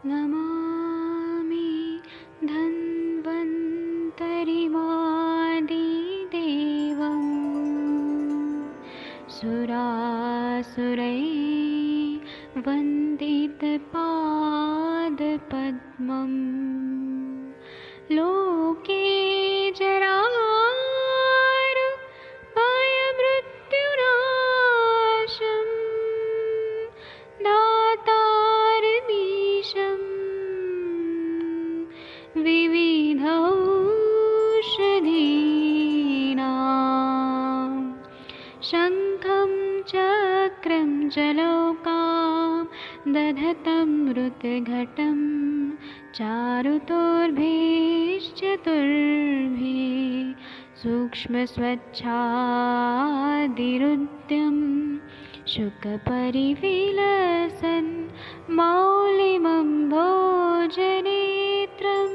नमामि धन्वन्तरिमादिदेवं सुरासुरैर्वन्दितपादपद्मं लोके जरामृत्युनाशं दातारमीशं विविधौषधीनां शङ्खं चक्रं जलौकां दधतं मृतघटं चारुतोर्भिश्चतुर्भिः सूक्ष्मस्वच्छादिरुद्यं शुकपरिविलसन् मौलिमम्भोजनेत्रं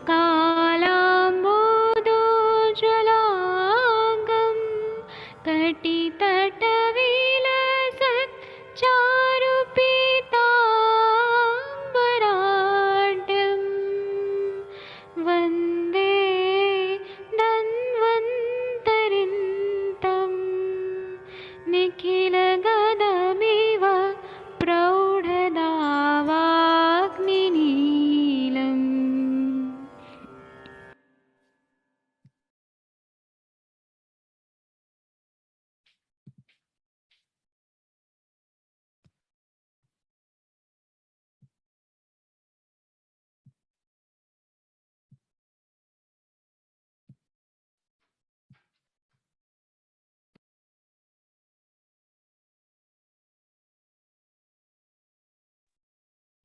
कालाम्बोदोज्ज्वलाङ्गं कटितटविलसत् चारुपीताम्बराढ्यं वन्दे धन्वन्तरिन्तं निखिलगदमिव प्रौढदावाग्निनीलम्।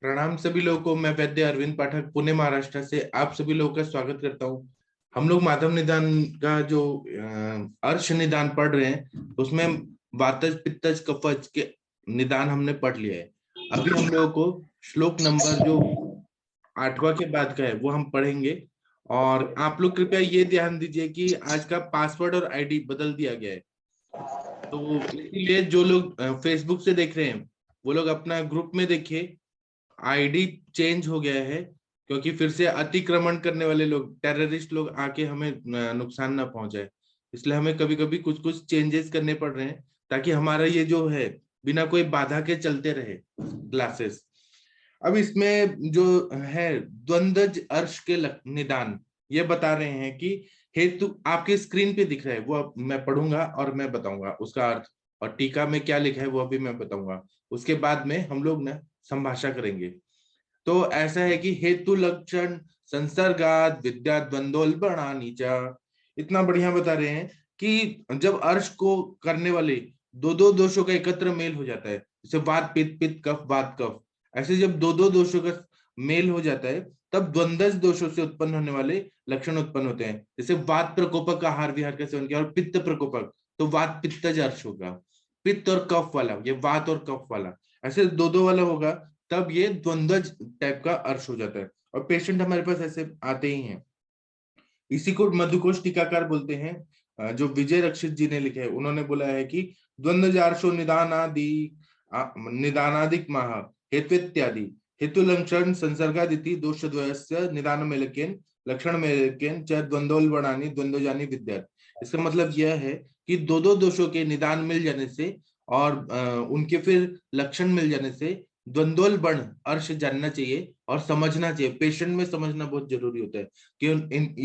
प्रणाम सभी लोगों को। मैं वैद्य अरविंद पाठक पुणे महाराष्ट्र से आप सभी लोगों का स्वागत करता हूँ। हम लोग माधव निदान का जो अर्श निदान पढ़ रहे हैं उसमें वातज पित्तज कफज के निदान हमने पढ़ लिया है। अभी हम लोगों को श्लोक नंबर जो 8वां के बाद का है वो हम पढ़ेंगे। और आप लोग कृपया ये ध्यान दीजिए कि आज का पासवर्ड और आईडी बदल दिया गया है, तो इसलिए जो लोग फेसबुक से देख रहे हैं वो लोग अपना ग्रुप में देखिए। आईडी चेंज हो गया है क्योंकि फिर से अतिक्रमण करने वाले लोग, टेररिस्ट लोग आके हमें नुकसान ना पहुंचाए, इसलिए हमें कभी कभी कुछ कुछ चेंजेस करने पड़ रहे हैं ताकि हमारा ये जो है बिना कोई बाधा के चलते रहे क्लासेस। अब इसमें जो है द्वंद्वज अर्श के निदान ये बता रहे हैं कि हेतु आपके स्क्रीन पे दिख रहा है, वो अब मैं पढ़ूंगा और मैं बताऊंगा उसका अर्थ, और टीका में क्या लिखा है वो अभी मैं बताऊंगा। उसके बाद में हम लोग ना संभाषा करेंगे। तो ऐसा है कि हेतु लक्षण संसर्गात विद्या द्वंद्वोल्बणानि च, इतना बढ़िया बता रहे हैं कि जब अर्श को करने वाले दो दो दोषों का एकत्र मेल हो जाता है, जैसे वात पित्त पित्त कफ वात कफ, ऐसे जब दो दो दोषों का मेल हो जाता है तब द्वंद्वज दोषों से उत्पन्न होने वाले लक्षण उत्पन्न होते हैं। जैसे वात प्रकोपक का आहार विहार का सेवन किया और पित्त प्रकोपक, तो वात पित्तज अर्श होगा। पित्त और कफ वाला, ये वात और कफ वाला, ऐसे दो दो वाला होगा तब ये द्वंद्वज टाइप का अर्श हो जाता है। और पेशेंट हमारे पास ऐसे आते ही हैं। इसी को मधुकोश टीकाकार बोलते हैं, जो विजय रक्षित जी ने लिखे है। उन्होंने बोला है कि द्वंद्वजार्शो निदानादिक माह हेत्वेत्यादि हेतु लक्षण संसर्गादिति दोषद्वयस्य निदान मेलकेन लक्षण मेलकेन च द्वंद्वोल्बणानि द्वंद्वजानि विद्यात्। इसका मतलब यह है कि दो दो दोषों के निदान मिल जाने से और उनके फिर लक्षण मिल जाने से द्वंद्वोल बण अर्श जानना चाहिए और समझना चाहिए। पेशेंट में समझना बहुत जरूरी होता है कि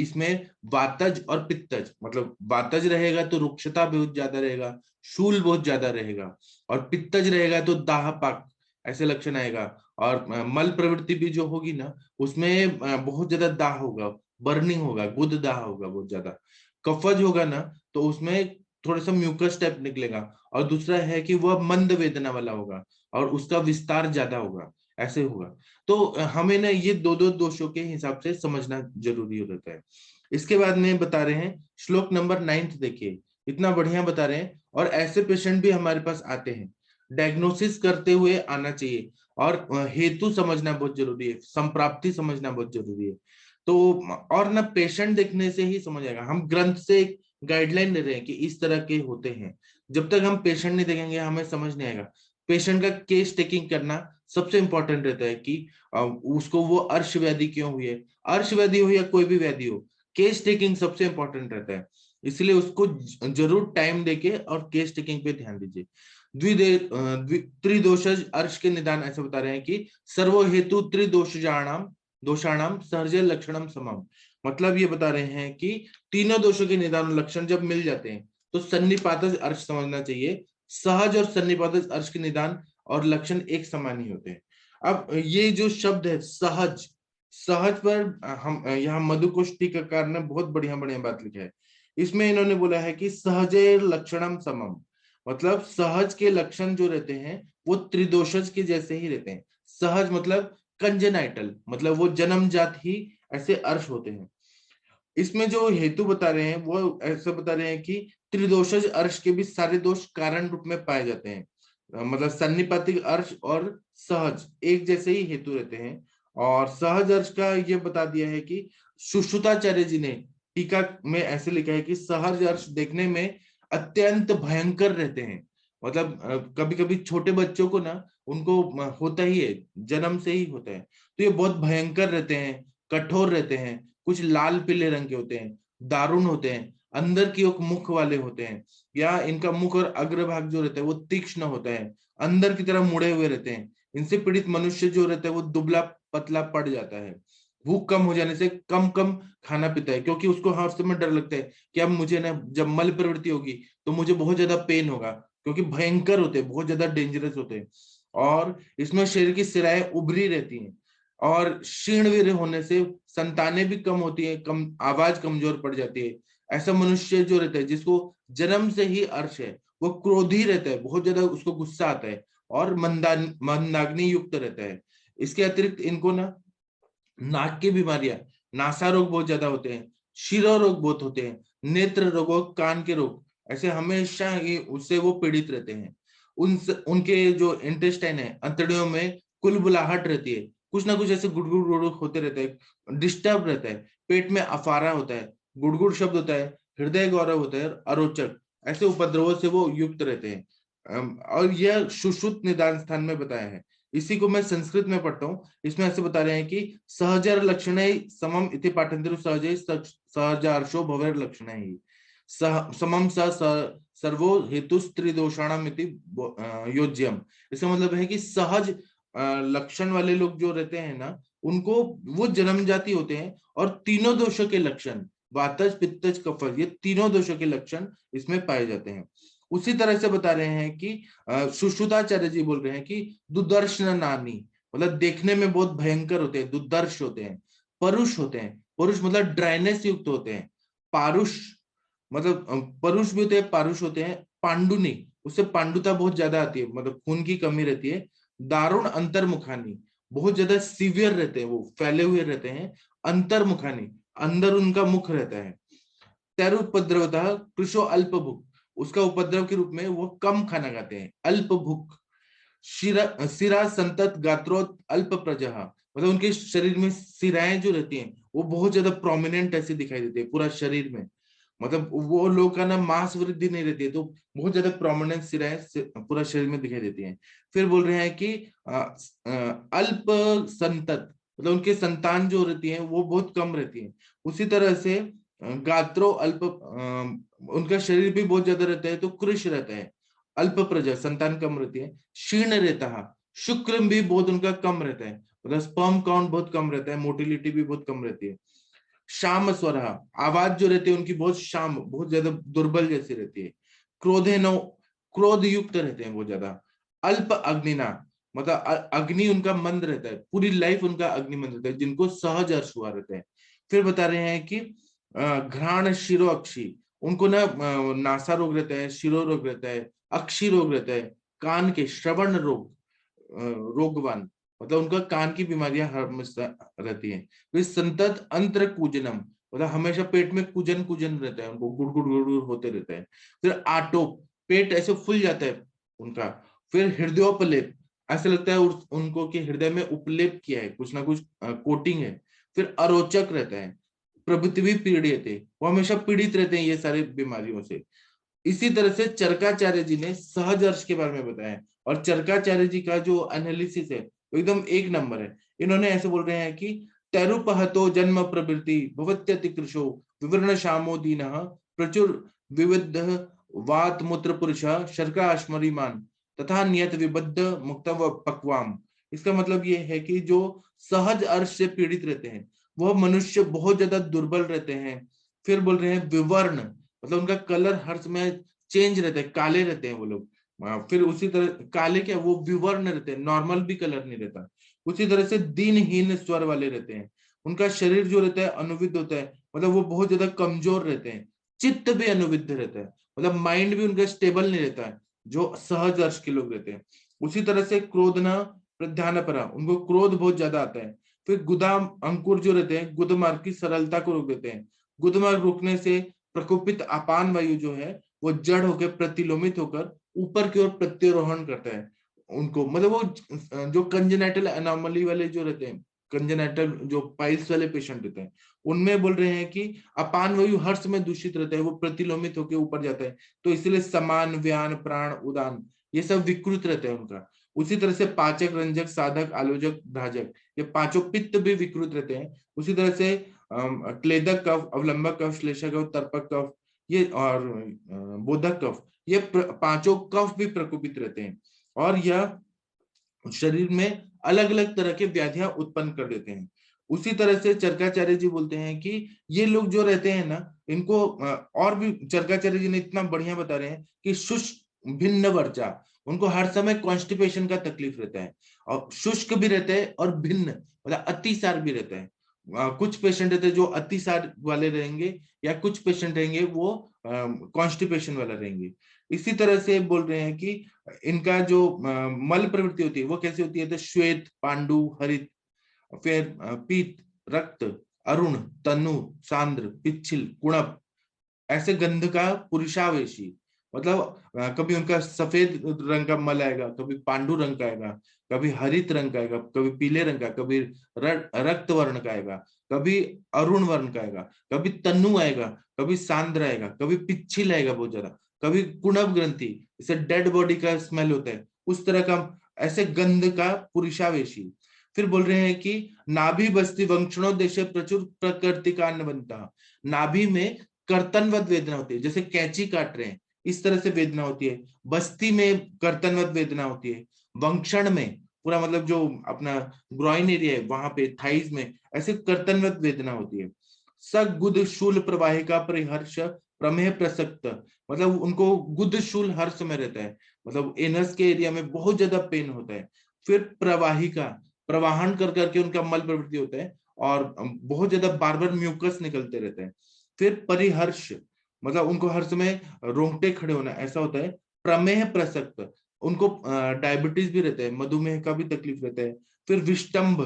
इसमें वातज और पित्तज, मतलब वातज रहेगा तो रुक्षता बहुत ज्यादा रहेगा, शूल बहुत ज्यादा रहेगा, और पित्तज रहेगा तो दाह पाक ऐसे लक्षण आएगा। और मल प्रवृत्ति भी जो होगी ना उसमें बहुत ज्यादा दाह होगा, बर्निंग होगा, गुद दाह होगा बहुत ज्यादा। कफज होगा ना तो उसमें थोड़ा सा म्यूकस टाइप निकलेगा। और दूसरा है कि वह मंद वेदना वाला होगा और उसका विस्तार ज्यादा होगा, ऐसे होगा। तो हमें ना ये दो दो दोषों के हिसाब से समझना जरूरी होता है। इसके बाद में बता रहे हैं श्लोक नंबर 9 देखिए, इतना बढ़िया बता रहे हैं। और ऐसे पेशेंट भी हमारे पास आते हैं, डायग्नोसिस करते हुए आना चाहिए और हेतु समझना बहुत जरूरी है, संप्राप्ति समझना बहुत जरूरी है। तो और ना पेशेंट देखने से ही समझ आएगा। हम ग्रंथ से गाइडलाइन दे रहे हैं कि इस तरह के होते हैं, जब तक हम पेशेंट नहीं देखेंगे हमें समझ नहीं आएगा। पेशेंट का केस टेकिंग करना सबसे इंपॉर्टेंट रहता है कि उसको वो अर्श व्याधि क्यों हुई है, अर्श व्याधि हो या कोई भी व्याधि हो, केस टेकिंग सबसे इंपॉर्टेंट रहता है। इसलिए उसको जरूर टाइम देके और केस टेकिंग पे ध्यान दीजिए। त्रिदोषज अर्श के निदान ऐसे बता रहे हैं कि सर्वो हेतु त्रिदोषाणाम दोषाणाम सहजय लक्षणम समम। मतलब ये बता रहे हैं कि तीनों दोषों के निदान लक्षण जब मिल जाते हैं तो सन्निपातज अर्श समझना चाहिए। सहज और सन्निपातज अर्श के निदान और लक्षण एक समान ही होते हैं। अब ये जो शब्द है सहज, सहज पर हम यहाँ मधुकोश टीकाकार ने बहुत बढ़िया बढ़िया बात लिखा है। इसमें इन्होंने बोला है कि सहजे लक्षणम समम, मतलब सहज के लक्षण जो रहते हैं वो त्रिदोषज के जैसे ही रहते हैं। सहज मतलब कंजेनाइटल, मतलब वो जन्मजात ही ऐसे अर्श होते हैं। इसमें जो हेतु बता रहे हैं वो ऐसा बता रहे हैं कि त्रिदोषज अर्श के भी सारे दोष कारण रूप में पाए जाते हैं। मतलब सन्निपातिक अर्श और सहज एक जैसे ही हेतु रहते हैं। और सहज अर्श का ये बता दिया है कि सुश्रुताचार्य जी ने टीका में ऐसे लिखा है कि सहज अर्श देखने में अत्यंत भयंकर रहते हैं। मतलब कभी कभी छोटे बच्चों को ना उनको होता ही है, जन्म से ही होता है, तो ये बहुत भयंकर रहते हैं, कठोर रहते हैं, कुछ लाल पीले रंग के होते हैं, दारुण होते हैं, अंदर की ओर मुख वाले होते हैं, या इनका मुख और अग्रभाग जो रहता है वो तीक्ष्ण होता है, अंदर की तरफ मुड़े हुए रहते हैं। इनसे पीड़ित मनुष्य जो रहता है वो दुबला पतला पड़ जाता है, भूख कम हो जाने से कम कम खाना पीता है, क्योंकि उसको हर समय डर लगता है कि अब मुझे ना जब मल प्रवृत्ति होगी तो मुझे बहुत ज्यादा पेन होगा, क्योंकि भयंकर होते हैं, बहुत ज्यादा डेंजरस होते हैं। और इसमें शरीर की सिराएं उभरी रहती हैं, और क्षीणवीर होने से संतानें भी कम होती है, कम आवाज कमजोर पड़ जाती है। ऐसा मनुष्य जो रहता है जिसको जन्म से ही अर्श है वो क्रोधी रहता है, बहुत ज्यादा उसको गुस्सा आता है और मंदाग्नि युक्त रहता है। इसके अतिरिक्त इनको ना नाक की बीमारियां, नासा रोग बहुत ज्यादा होते हैं, शिरो रोग बहुत होते हैं, नेत्र रोग, कान के रोग, ऐसे हमेशा ही उससे वो पीड़ित रहते हैं। उनके जो इंटेस्टाइन है, अंतड़ियों में कुलबुलाहट रहती है, कुछ ना कुछ ऐसे गुड़गुड़ गुड़गुड़ होते रहता है, डिस्टर्ब रहता है, पेट में अफारा होता है, गुड़गुड़ शब्द होता है, हृदय गौरव होता है, अरोचक, ऐसे उपद्रवों से वो युक्त रहते हैं। और यह सुश्रुत निदान स्थान में बताया है। इसी को मैं संस्कृत में पढ़ता हूँ। इसमें ऐसे बता रहे हैं कि सहजर लक्षण समम इति पाठंतर सहज सहजार्शो भवेर लक्षण समम सर्वो हेतु त्रिदोषाणाम इति योज्यम। इसका मतलब है कि सहज लक्षण वाले लोग जो रहते हैं ना उनको वो जन्मजाति होते हैं, और तीनों दोषों के लक्षण वातज पित्तज कफज ये तीनों दोषों के लक्षण इसमें पाए जाते हैं। उसी तरह से बता रहे हैं कि सुश्रुताचार्य जी बोल रहे हैं कि दुदर्शन नानी, मतलब देखने में बहुत भयंकर होते हैं, दुर्दर्श होते हैं, परुष होते हैं, परुष मतलब ड्राइनेस युक्त होते हैं, पारुष मतलब परुष भी होते हैं, पारुष होते हैं, पांडुनी उससे पांडुता बहुत ज्यादा आती है, मतलब खून की कमी रहती है, दारुण अंतर्मुखानी बहुत ज्यादा सीवियर रहते हैं, वो फैले हुए रहते हैं, अंतर्मुखानी अंदर उनका मुख रहता है, तैरुपद्रवतः कृशो अल्प भुक उसका उपद्रव के रूप में वो कम खाना खाते हैं, अल्प भुक, सिरा संतत गात्रोत अल्प प्रजहा, मतलब उनके शरीर में सिराएं जो रहती हैं वो बहुत ज्यादा प्रोमिनेंट ऐसे दिखाई देती है पूरा शरीर में, मतलब वो लोग का ना मांस वृद्धि नहीं रहती है, तो बहुत ज्यादा प्रोमिनेंट सिराएं पूरा शरीर में दिखाई देती हैं। फिर बोल रहे हैं कि अल्प संतत, मतलब उनके संतान जो रहती है वो बहुत कम रहती है। उसी तरह से गात्रो अल्प, उनका शरीर भी बहुत ज्यादा रहता है तो कृश रहता है, अल्प प्रजा संतान कम रहती है, क्षीण रहता है, शुक्र भी बहुत उनका कम रहता है, मतलब स्पर्म काउंट बहुत कम रहता है, मोटिलिटी भी बहुत कम रहती है, शाम स्वर आवाज जो रहती है उनकी बहुत शाम, बहुत ज्यादा दुर्बल जैसी रहती है, क्रोधे नो क्रोध युक्त रहते हैं बहुत ज्यादा, अल्प अग्निना मतलब अग्नि उनका मंद रहता है, पूरी लाइफ उनका अग्नि मंद रहता है, जिनको सहज अर्श हुआ रहता है। फिर बता रहे हैं कि घ्राण शिरो अक्षी, उनको ना नासा रोग रहता है, शिरो रोग रहता है, अक्षी रोग रहता है, कान के श्रवण रोग रोगवान, मतलब उनका कान की बीमारियां हमेशा रहती हैं। फिर संतत अंतर कूजनम, मतलब हमेशा पेट में कुजन कुजन रहता है, उनको गुड़ गुड़ गुड़ गुड़ होते रहता है। फिर आटोप, पेट ऐसे फूल जाता है उनका। फिर हृदयोपलेप, ऐसा लगता है उनको कि हृदय में उपलेप किया है, कुछ ना कुछ कोटिंग है। फिर अरोचक रहता है, प्रभृति पीड़ित, वो हमेशा पीड़ित रहते हैं ये सारे बीमारियों से। इसी तरह से चरकाचार्य जी ने सहज अर्श के बारे में बताया, और चरकाचार्य जी का जो एनालिसिस है वो एकदम एक नंबर है। इन्होंने ऐसे बोल रहे हैं कि तैरुपहतो जन्म प्रवृत्ति भवत्यति कृशो विवर्ण शामो दीनः प्रचुर विविध वात मूत्र पुरुष शर्करा अश्मरीमान तथा नियत विबद्ध मुक्त पक्वाम। इसका मतलब ये है कि जो सहज अर्श से पीड़ित रहते हैं वह मनुष्य बहुत ज्यादा दुर्बल रहते हैं। फिर बोल रहे हैं विवर्ण, मतलब उनका कलर हर समय चेंज रहता है, काले रहते हैं वो लोग। फिर उसी तरह काले क्या, वो विवर्ण रहते हैं, नॉर्मल भी कलर नहीं रहता। उसी तरह से दीनहीन स्वर वाले रहते हैं। उनका शरीर जो रहता है अनुविध होता है, मतलब वो बहुत ज्यादा कमजोर रहते हैं। चित्त भी अनुविध रहता है, मतलब माइंड भी उनका स्टेबल नहीं रहता है, जो सहज अर्श के लोग रहते हैं। उसी तरह से क्रोधना प्रध्यान परा, उनको क्रोध बहुत ज्यादा आता है। फिर गुदा अंकुर जो रहते हैं गुद मार्ग की सरलता को रोक देते हैं। गुद मार्ग रोकने से प्रकोपित अपान वायु जो है वो जड़ होकर प्रतिलोमित होकर ऊपर की ओर प्रत्यारोहण करता है उनको, मतलब वो जो कंजेनाइटल एनोमली वाले जो रहते हैं, कंजेनाइटल जो पाइल्स वाले पेशेंट रहते हैं, उनमें बोल रहे हैं कि अपान वायु हर समय दूषित रहता है, वो प्रतिलोमित होकर ऊपर जाता है, तो इसलिए समान व्यान प्राण उदान ये सब विकृत रहते हैं उनका। उसी तरह से पाचक रंजक साधक आलोचक धाजक ये पांचों पित्त भी विकृत रहते हैं। उसी तरह से क्लेदक कफ अवलंबक कफ श्लेषक कफ तर्पक कफ ये और बोधक कफ ये पांचों कफ भी प्रकोपित रहते हैं, और यह शरीर में अलग अलग तरह के व्याधियां उत्पन्न कर देते हैं। उसी तरह से चरकाचार्य जी बोलते हैं कि ये लोग जो रहते हैं ना, इनको और भी चरकाचार्य जी ने इतना बढ़िया बता रहे हैं कि शुष्क भिन्न वर्चा, उनको हर समय कॉन्स्टिपेशन का तकलीफ रहता है, और शुष्क भी रहता है और भिन्न मतलब अतिसार भी रहता है। कुछ पेशेंट रहते हैं जो अतिसार वाले रहेंगे, या कुछ पेशेंट रहेंगे वो कॉन्स्टिपेशन वाला रहेंगे। इसी तरह से बोल रहे हैं कि इनका जो मल प्रवृत्ति होती है वो कैसी होती है, तो श्वेत पांडु हरित, फिर पीत रक्त अरुण तनु सांद्र पिच्छिल कुणप, ऐसे गंध का पुरुषावेशी, मतलब कभी उनका सफेद रंग का मल आएगा, कभी पांडु रंग का आएगा, कभी हरित रंग का आएगा, कभी पीले रंग का, कभी रक्त वर्ण का आएगा, कभी अरुण वर्ण का आएगा, कभी तनु आएगा, कभी सांद्र आएगा, कभी पिच्छिल आएगा बहुत ज्यादा, कभी कुणप ग्रंथि, इसे डेड बॉडी का स्मेल होता है उस तरह का, ऐसे गंध का पुरुषावेशी। फिर बोल रहे हैं कि नाभि बस्ती वंक्षणोदेश प्रचुर प्रकृति का अन्न बनता, नाभि में कर्तनवत वेदना होती है, जैसे कैंची काट रहे हैं इस तरह से वेदना होती है। बस्ती में कर्तनवत वेदना होती है। वंक्षण में पूरा मतलब जो अपना ग्रॉइन एरिया है वहां पे थाइज में ऐसे कर्तनवत वेदना होती है। सगुद शूल प्रवाहिका परिहर्ष प्रमेह प्रसक्त, मतलब उनको गुद शूल हर समय रहता है, मतलब एनस के एरिया में बहुत ज्यादा पेन होता है। फिर प्रवाहिका, प्रवाहन कर करके उनका मल प्रवृत्ति होता है, और बहुत ज्यादा बार बार म्यूकस निकलते रहते हैं। फिर परिहर्ष, मतलब उनको हर समय रोंगटे खड़े होना ऐसा होता है। प्रमेह प्रसक्त, उनको डायबिटीज भी रहता है, मधुमेह का भी तकलीफ रहता है। फिर विष्टंभ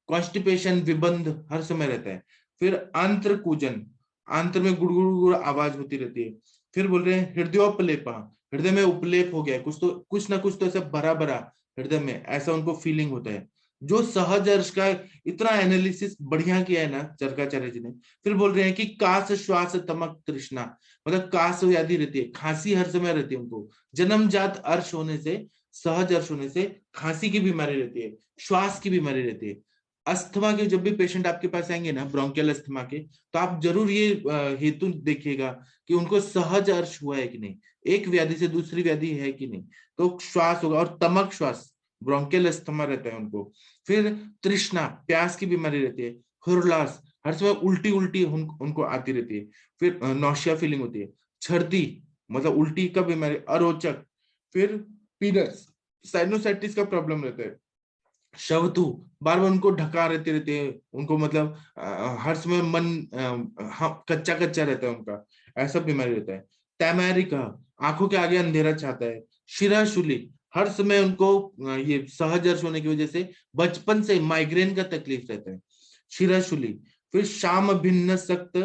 कॉन्स्टिपेशन विबंध हर समय रहता है। फिर आंत्र कूजन, आंत्र में गुड़गुड़ आवाज होती रहती है। फिर बोल रहे हैं हृदयोपलेपा, हृदय में उपलेप हो गया, कुछ ना कुछ तो ऐसा भरा भरा हृदय में ऐसा उनको फीलिंग होता है। जो सहज अर्श का इतना एनालिसिस बढ़िया किया है ना चरकाचार्य जी ने। फिर बोल रहे हैं कि काश श्वास तमक तृष्णा, मतलब काश व्याधि रहती है, खांसी हर समय रहती है उनको, जन्मजात अर्श होने से, सहज अर्श होने से खांसी की बीमारी रहती है, श्वास की बीमारी रहती है। अस्थमा के जब भी पेशेंट आपके पास आएंगे ना, ब्रोंकियल अस्थमा के, तो आप जरूर ये हेतु देखिएगा कि उनको सहज अर्श हुआ है कि नहीं, एक व्याधि से दूसरी व्याधि है कि नहीं, तो श्वास होगा। और तमक श्वास, ब्रोंकियल अस्थमा रहता है उनको। फिर तृष्णा, प्यास की बीमारी रहती है। हुरलास, हर समय उल्टी उल्टी उनको आती रहती है। फिर नौशिया फीलिंग होती है। छर्दी, मतलब उल्टी का बीमारी। अरोचक, फिर पीनस, साइनोसाइटिस का प्रॉब्लम रहता है। शवतु, बार बार उनको ढका रहते हैं, उनको मतलब हर समय मन कच्चा कच्चा रहता है उनका, ऐसा बीमारी रहता है। तैमैरिका, आंखों के आगे अंधेरा छाता है। शिराशूली, हर समय उनको ये सहज अर्श होने की वजह से बचपन से माइग्रेन का तकलीफ रहता है। शिराशूली। फिर शाम भिन्न सक्त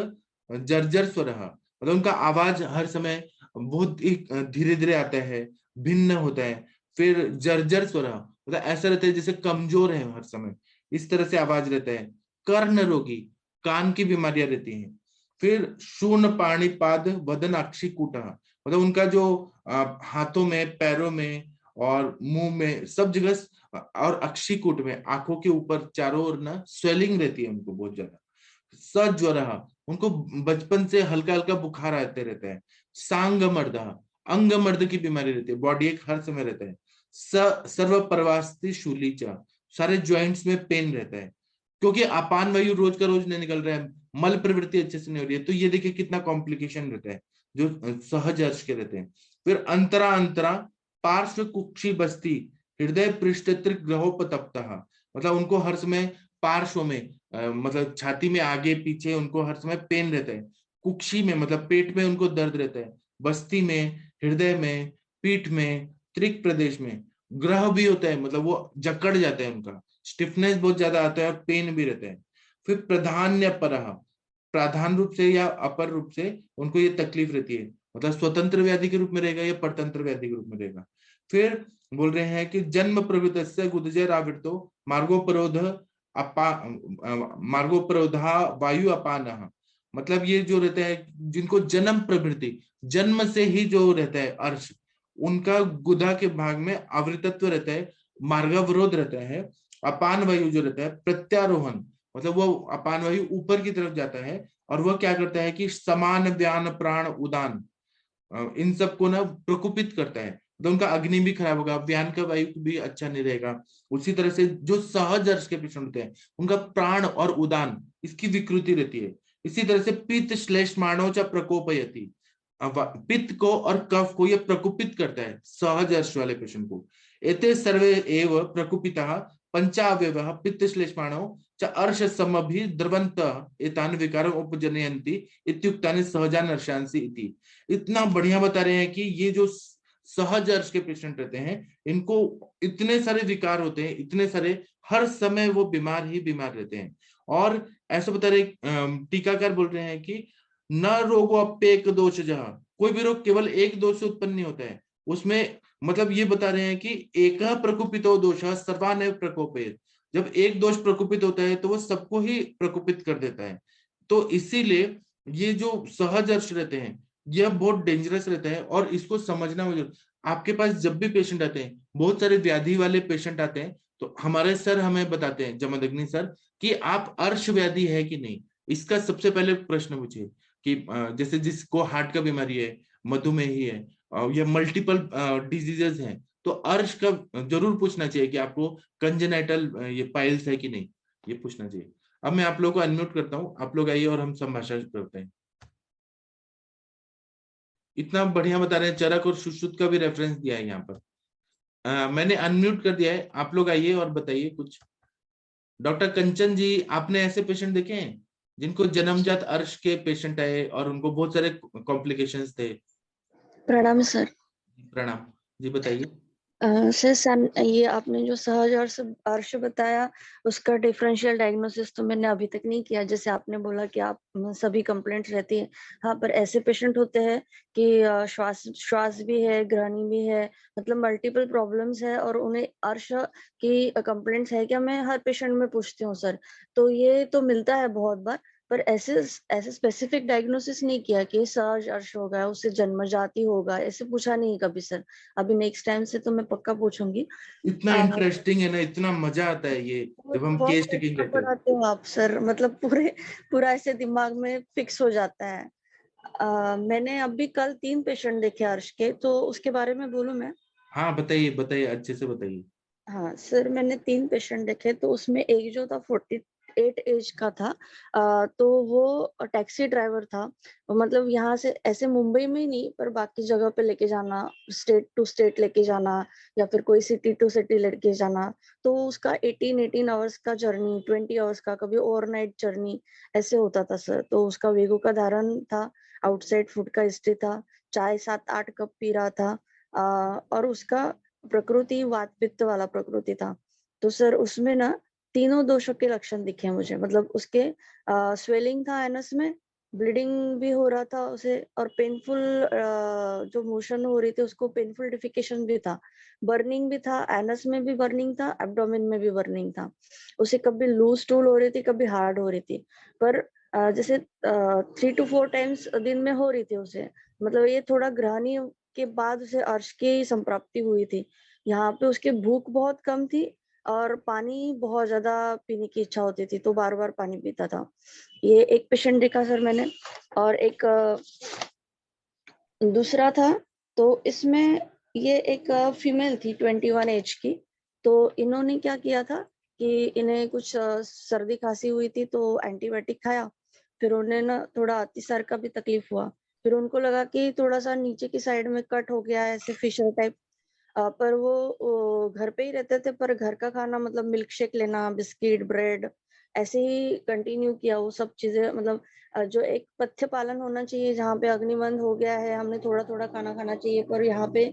जर्जर स्वर, मतलब उनका आवाज हर समय बहुत ही धीरे धीरे आता है, भिन्न होता है। फिर जर्जर स्वर, मतलब ऐसा रहता है जैसे कमजोर है हर समय, इस तरह से आवाज रहता है। कर्ण रोगी, कान की बीमारियां रहती हैं। फिर शूर्ण पाणिपाद वदन अक्षिकूट, मतलब उनका जो हाथों में, पैरों में और मुंह में सब जगह, और अक्षिकूट में आंखों के ऊपर चारों ओर ना स्वेलिंग रहती है उनको बहुत ज्यादा। सज्वर, उनको बचपन से हल्का हल्का बुखार आते रहता है। सांग मर्द, अंग मर्द की बीमारी रहती है, बॉडी एक हर समय रहता है। सर्व प्रवास्ति शूलीचा, सारे ज्वाइंट्स में पेन रहता है, क्योंकि अपान वायु रोज का रोज नहीं निकल रहा है, मल प्रवृत्ति अच्छे से नहीं हो रही है। तो ये देखिए कितना कॉम्प्लिकेशन रहता है जो सहज अर्श के रहते हैं। फिर अंतरा अंतरा पार्श्व कुक्षी बस्ती हृदय पृष्ठ ग्रहोपतप्तः, मतलब उनको हर समय पार्श्व में, मतलब छाती में आगे पीछे उनको हर समय पेन रहता है। कुक्षी में मतलब पेट में उनको दर्द रहता है, बस्ती में, हृदय में, पीठ में, त्रिक प्रदेश में। ग्रह भी होता है, मतलब वो जकड़ जाता है, उनका स्टिफनेस बहुत ज्यादा आता है और पेन भी रहता है। फिर प्राधान्य पर, प्राधान रूप से या अपर रूप से उनको ये तकलीफ रहती है, मतलब स्वतंत्र व्याधि के रूप में रहेगा या परतंत्र व्याधि के रूप में रहेगा। फिर बोल रहे हैं कि जन्म प्रवृत्त गुदजर आवृतो मार्गोपरोध मार्गोपरोधा वायु अपान, मतलब ये जो रहता है जिनको जन्म प्रवृत्ति, जन्म से ही जो रहता है अर्श, उनका गुदा के भाग में आवृतत्व रहता है, मार्गावरोध रहता है। अपान वायु जो रहता है प्रत्यारोहण, मतलब वो अपान वायु ऊपर की तरफ जाता है और वह क्या करता है कि समान व्यान प्राण उदान, इन सबको ना प्रकोपित करता है। तो उनका अग्नि भी खराब होगा, व्यान का वायु भी अच्छा नहीं रहेगा। उसी तरह से जो सहज अर्श के पेशेंट होते हैं उनका प्राण और उदान इसकी विकृति रहती है। इसी तरह से पित्त श्लेष्माणो च प्रकोपयति, पित्त को और कफ को यह प्रकोपित करता है सहज अर्श वाले पेशेंट को। एते सर्वे एव प्रकोपिता पंचावयव पित्त श्लेष्माणो च अर्श समभि द्रवंत एतान विकारम उपजनयन्ति इत्युक्तानि सहजान अर्शांसि इति। इतना बढ़िया बता रहे हैं कि ये जो सहज अर्श के पेशेंट रहते हैं इनको इतने सारे विकार होते हैं, इतने सारे, हर समय वो बीमार ही बीमार रहते हैं। और ऐसा बता रहे टीकाकार बोल रहे हैं कि न रोगो अप्येक दोष जहा, कोई भी रोग केवल एक दोष से उत्पन्न नहीं होता है उसमें, मतलब ये बता रहे हैं कि एक प्रकोपितो दोष सर्वान प्रकोपित, जब एक दोष प्रकोपित होता है तो वो सबको ही प्रकोपित कर देता है। तो इसीलिए ये जो सहज अर्श रहते हैं यह बहुत डेंजरस रहता है और इसको समझना मुझे। आपके पास जब भी पेशेंट आते हैं, बहुत सारे व्याधि वाले पेशेंट आते हैं, तो हमारे सर हमें बताते हैं, जमदग्नि सर, कि आप अर्श व्याधि है कि नहीं। इसका सबसे पहले प्रश्न पूछिए कि जैसे जिसको हार्ट का बीमारी है, मधुमेही है, या मल्टीपल डिजीजेस हैं, तो अर्श का जरूर पूछना चाहिए कि आपको कंजेनाइटल ये पाइल्स है कि नहीं, ये पूछना चाहिए। अब मैं आप लोगों को अनम्यूट करता हूँ, आप लोग आइए और हम संभाषण करते हैं। इतना बढ़िया बता रहे हैं, चरक और सुश्रुत का भी रेफरेंस दिया है यहाँ पर। मैंने अनम्यूट कर दिया है, आप लोग आइए और बताइए कुछ। डॉक्टर कंचन जी, आपने ऐसे पेशेंट देखे हैं जिनको जन्मजात अर्श के पेशेंट आए और उनको बहुत सारे कॉम्प्लिकेशंस थे? प्रणाम सर। प्रणाम जी, बताइए। सर ये आपने जो सहज अर्श बताया उसका डिफरेंशियल डायग्नोसिस तो मैंने अभी तक नहीं किया। जैसे आपने बोला कि आप सभी कंप्लेंट्स रहती है, हाँ, पर ऐसे पेशेंट होते हैं कि श्वास भी है, ग्रहणी भी है, मतलब मल्टीपल प्रॉब्लम्स है और उन्हें अर्श की कंप्लेंट्स है क्या, मैं हर पेशेंट में पूछती हूँ सर। तो ये तो मिलता है बहुत बार, पर ऐसे ऐसे स्पेसिफिक डायग्नोसिस नहीं किया कि सहज अर्श होगा, उससे जन्मजाति होगा, ऐसे पूछा नहीं कभी सर। अभी नेक्स्ट टाइम से तो मैं पक्का पूछूंगी। इतना इंटरेस्टिंग है ना, इतना मजा आता है ये जब हम केस टेकिंग करते हैं। पढ़ाते हो आप सर, मतलब पूरा ऐसे दिमाग में फिक्स हो जाता है। मैंने अभी कल 3 पेशेंट देखे अर्श के, तो उसके बारे में बोलूं मैं? हाँ बताइए बताइए, अच्छे से बताइए। हाँ सर, मैंने 3 पेशेंट देखे, तो उसमें एक जो था 48 एज का था। तो वो टैक्सी ड्राइवर था, मतलब यहाँ से ऐसे मुंबई में ही नहीं पर बाकी जगह पे लेके जाना, स्टेट टू स्टेट लेके जाना या फिर कोई सिटी टू सिटी लेके जाना। तो उसका 18 आवर्स का जर्नी, 20 आवर्स का, कभी ओवरनाइट जर्नी ऐसे होता था सर। तो उसका वेगो का धारण था, आउटसाइड फूड का हिस्ट्री था, चाय 7-8 कप पी रहा था, और उसका प्रकृति वात पित्त वाला प्रकृति था। तो सर उसमें ना तीनों दोषों के लक्षण दिखे मुझे, मतलब उसके स्वेलिंग था एनस में, ब्लीडिंग भी हो रहा था उसे, और पेनफुल जो मोशन हो रही थी उसको पेनफुल डिफिकेशन भी था, बर्निंग भी था, एनस में भी बर्निंग था, एब्डोमेन में भी बर्निंग था। उसे कभी लूज स्टूल हो रही थी, कभी हार्ड हो रही थी। पर जैसे 3 to 4 टाइम्स दिन में हो रही थी उसे। मतलब ये थोड़ा ग्रहणी के बाद उसे अर्श की संप्राप्ति हुई थी। यहाँ पे उसके भूख बहुत कम थी और पानी बहुत ज्यादा पीने की इच्छा होती थी, तो बार बार पानी पीता था। ये एक पेशेंट देखा सर मैंने। और एक दूसरा था, तो इसमें ये एक फीमेल थी 21 एज की। तो इन्होंने क्या किया था कि इन्हें कुछ सर्दी खांसी हुई थी, तो एंटीबायोटिक खाया। फिर उन्हें ना थोड़ा अतिसार का भी तकलीफ हुआ। फिर उनको लगा कि थोड़ा सा नीचे की साइड में कट हो गया है, ऐसे फिशर टाइप। पर वो घर पे ही रहते थे, पर घर का खाना मतलब मिल्क शेक लेना, बिस्किट, ब्रेड, ऐसे ही कंटिन्यू किया वो सब चीजें। मतलब जो एक पथ्य पालन होना चाहिए, जहाँ पे अग्निबंध हो गया है, हमने थोड़ा थोड़ा खाना खाना चाहिए। पर यहाँ पे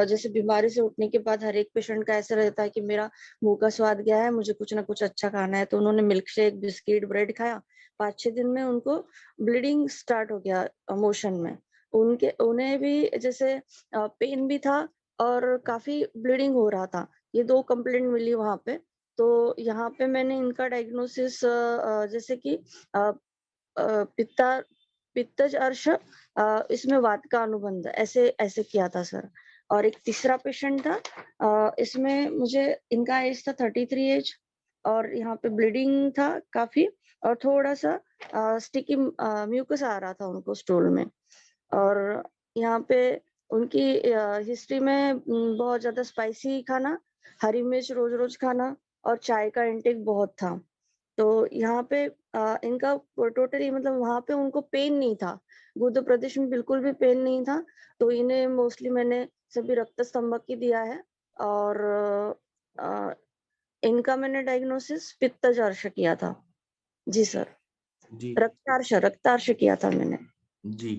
जैसे बीमारी से उठने के बाद हर एक पेशेंट का ऐसा रहता है कि मेरा मुंह का स्वाद गया है, मुझे कुछ ना कुछ अच्छा खाना है। तो उन्होंने मिल्क शेक, बिस्किट, ब्रेड खाया। 5-6 दिन में उनको ब्लीडिंग स्टार्ट हो गया मोशन में। उन्हें भी जैसे पेन भी था और काफी ब्लीडिंग हो रहा था। ये 2 कंप्लेंट मिली वहां पे। तो यहाँ पे मैंने इनका डायग्नोसिस जैसे कि पित्ता पित्तज अर्श, इसमें वात का अनुबंध, ऐसे ऐसे किया था सर। और एक तीसरा पेशेंट था, इसमें मुझे इनका एज था 33 एज, और यहाँ पे ब्लीडिंग था काफी, और थोड़ा सा स्टिकी म्यूकस आ रहा था उनको स्टूल में। और यहाँ पे उनकी हिस्ट्री में बहुत ज्यादा स्पाइसी खाना, हरी मिर्च रोज रोज खाना, और चाय का इंटेक बहुत था। तो यहाँ पे इनका टोटली मतलब वहां पे उनको पेन नहीं था, गुर्दे प्रदेश में बिल्कुल भी पेन नहीं था। तो इन्हें मोस्टली मैंने सभी रक्त स्तंभक की दिया है। और अ, इनका मैंने डायग्नोसिस पित्तजर्श किया था। जी सर। जी रक्तार्श किया था मैंने। जी।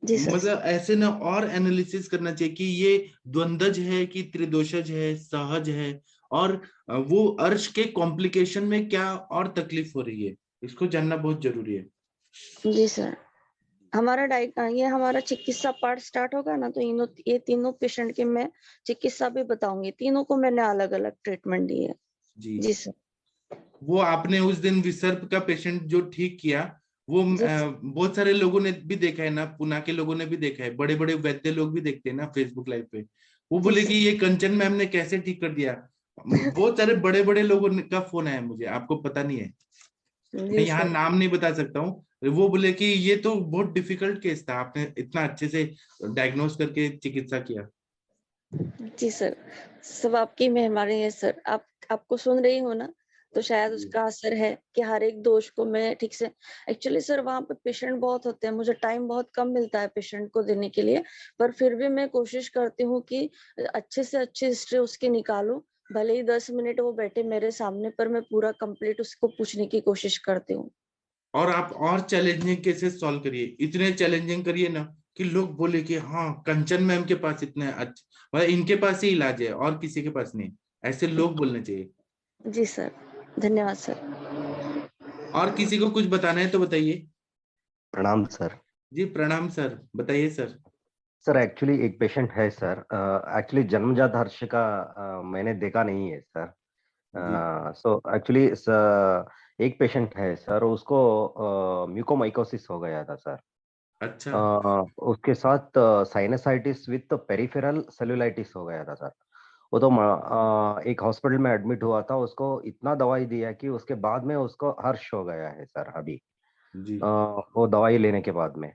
जी सर। मतलब ऐसे ना और एनालिसिस करना चाहिए कि ये द्वंद्वज है कि त्रिदोषज है, सहज है, और वो अर्श के कॉम्प्लिकेशन में क्या और तकलीफ हो रही है, इसको जानना बहुत जरूरी है। जी सर। ये हमारा चिकित्सा पार्ट स्टार्ट होगा ना, तो ये तीनों पेशेंट के मैं चिकित्सा भी बताऊंगी। तीनों को मैंने अलग अलग ट्रीटमेंट दी है। जी। जी सर। वो आपने उस दिन विसर्प का पेशेंट जो ठीक किया, वो जी बहुत सारे लोगों ने भी देखा है ना, पुणे के लोगों ने भी देखा है, बड़े बड़े वैद्य लोग भी देखते हैं ना फेसबुक लाइव पे। वो जी बोले कि सर। ये कंचन मैम ने कैसे ठीक कर दिया। बहुत सारे बड़े बड़े लोगों का फोन आया मुझे, आपको पता नहीं है, मैं जी यहाँ सर। नाम नहीं बता सकता हूँ। वो बोले कि ये तो बहुत डिफिकल्ट केस था, आपने इतना अच्छे से डायग्नोस करके चिकित्सा किया। जी सर। सब आपकी मेहरबानी है सर। आपको सुन रही हो ना, तो शायद जी उसका असर है कि हर एक दोष को मैं ठीक से। एक्चुअली सर वहाँ पे पेशेंट बहुत होते हैं, मुझे टाइम बहुत कम मिलता है पेशेंट को देने के लिए। पर फिर भी मैं कोशिश करती हूँ कि अच्छे से अच्छी हिस्ट्री उसकी निकालूं। भले ही 10 मिनट वो बैठे मेरे सामने, पर मैं पूरा कंप्लीट उसको पूछने की कोशिश करती हूँ। और आप और चैलेंजिंग केसेस सॉल्व करिए, इतने चैलेंजिंग करिए ना कि लोग बोले कि हाँ कंचन मैम के पास इतने अच्छे, मतलब इनके पास ही इलाज है और किसी के पास नहीं, ऐसे लोग बोलने चाहिए। जी सर। धन्यवाद सर। और किसी को कुछ बताना है तो बताइए। प्रणाम सर। जी प्रणाम सर, बताइए सर। सर एक्चुअली एक पेशेंट है सर, एक्चुअली जन्मजात हर्ष का मैंने देखा नहीं है सर। जी। सो एक्चुअली एक पेशेंट है सर, उसको म्यूकोमाइकोसिस हो गया था सर। अच्छा। उसके साथ साइनसाइटिस विथ पेरिफेरल सेलुलाइटिस हो गया था सर। वो तो एक हॉस्पिटल में एडमिट हुआ था, उसको इतना दवाई दिया कि उसके बाद में उसको हर्ष हो गया है सर अभी। जी। वो दवाई लेने के बाद में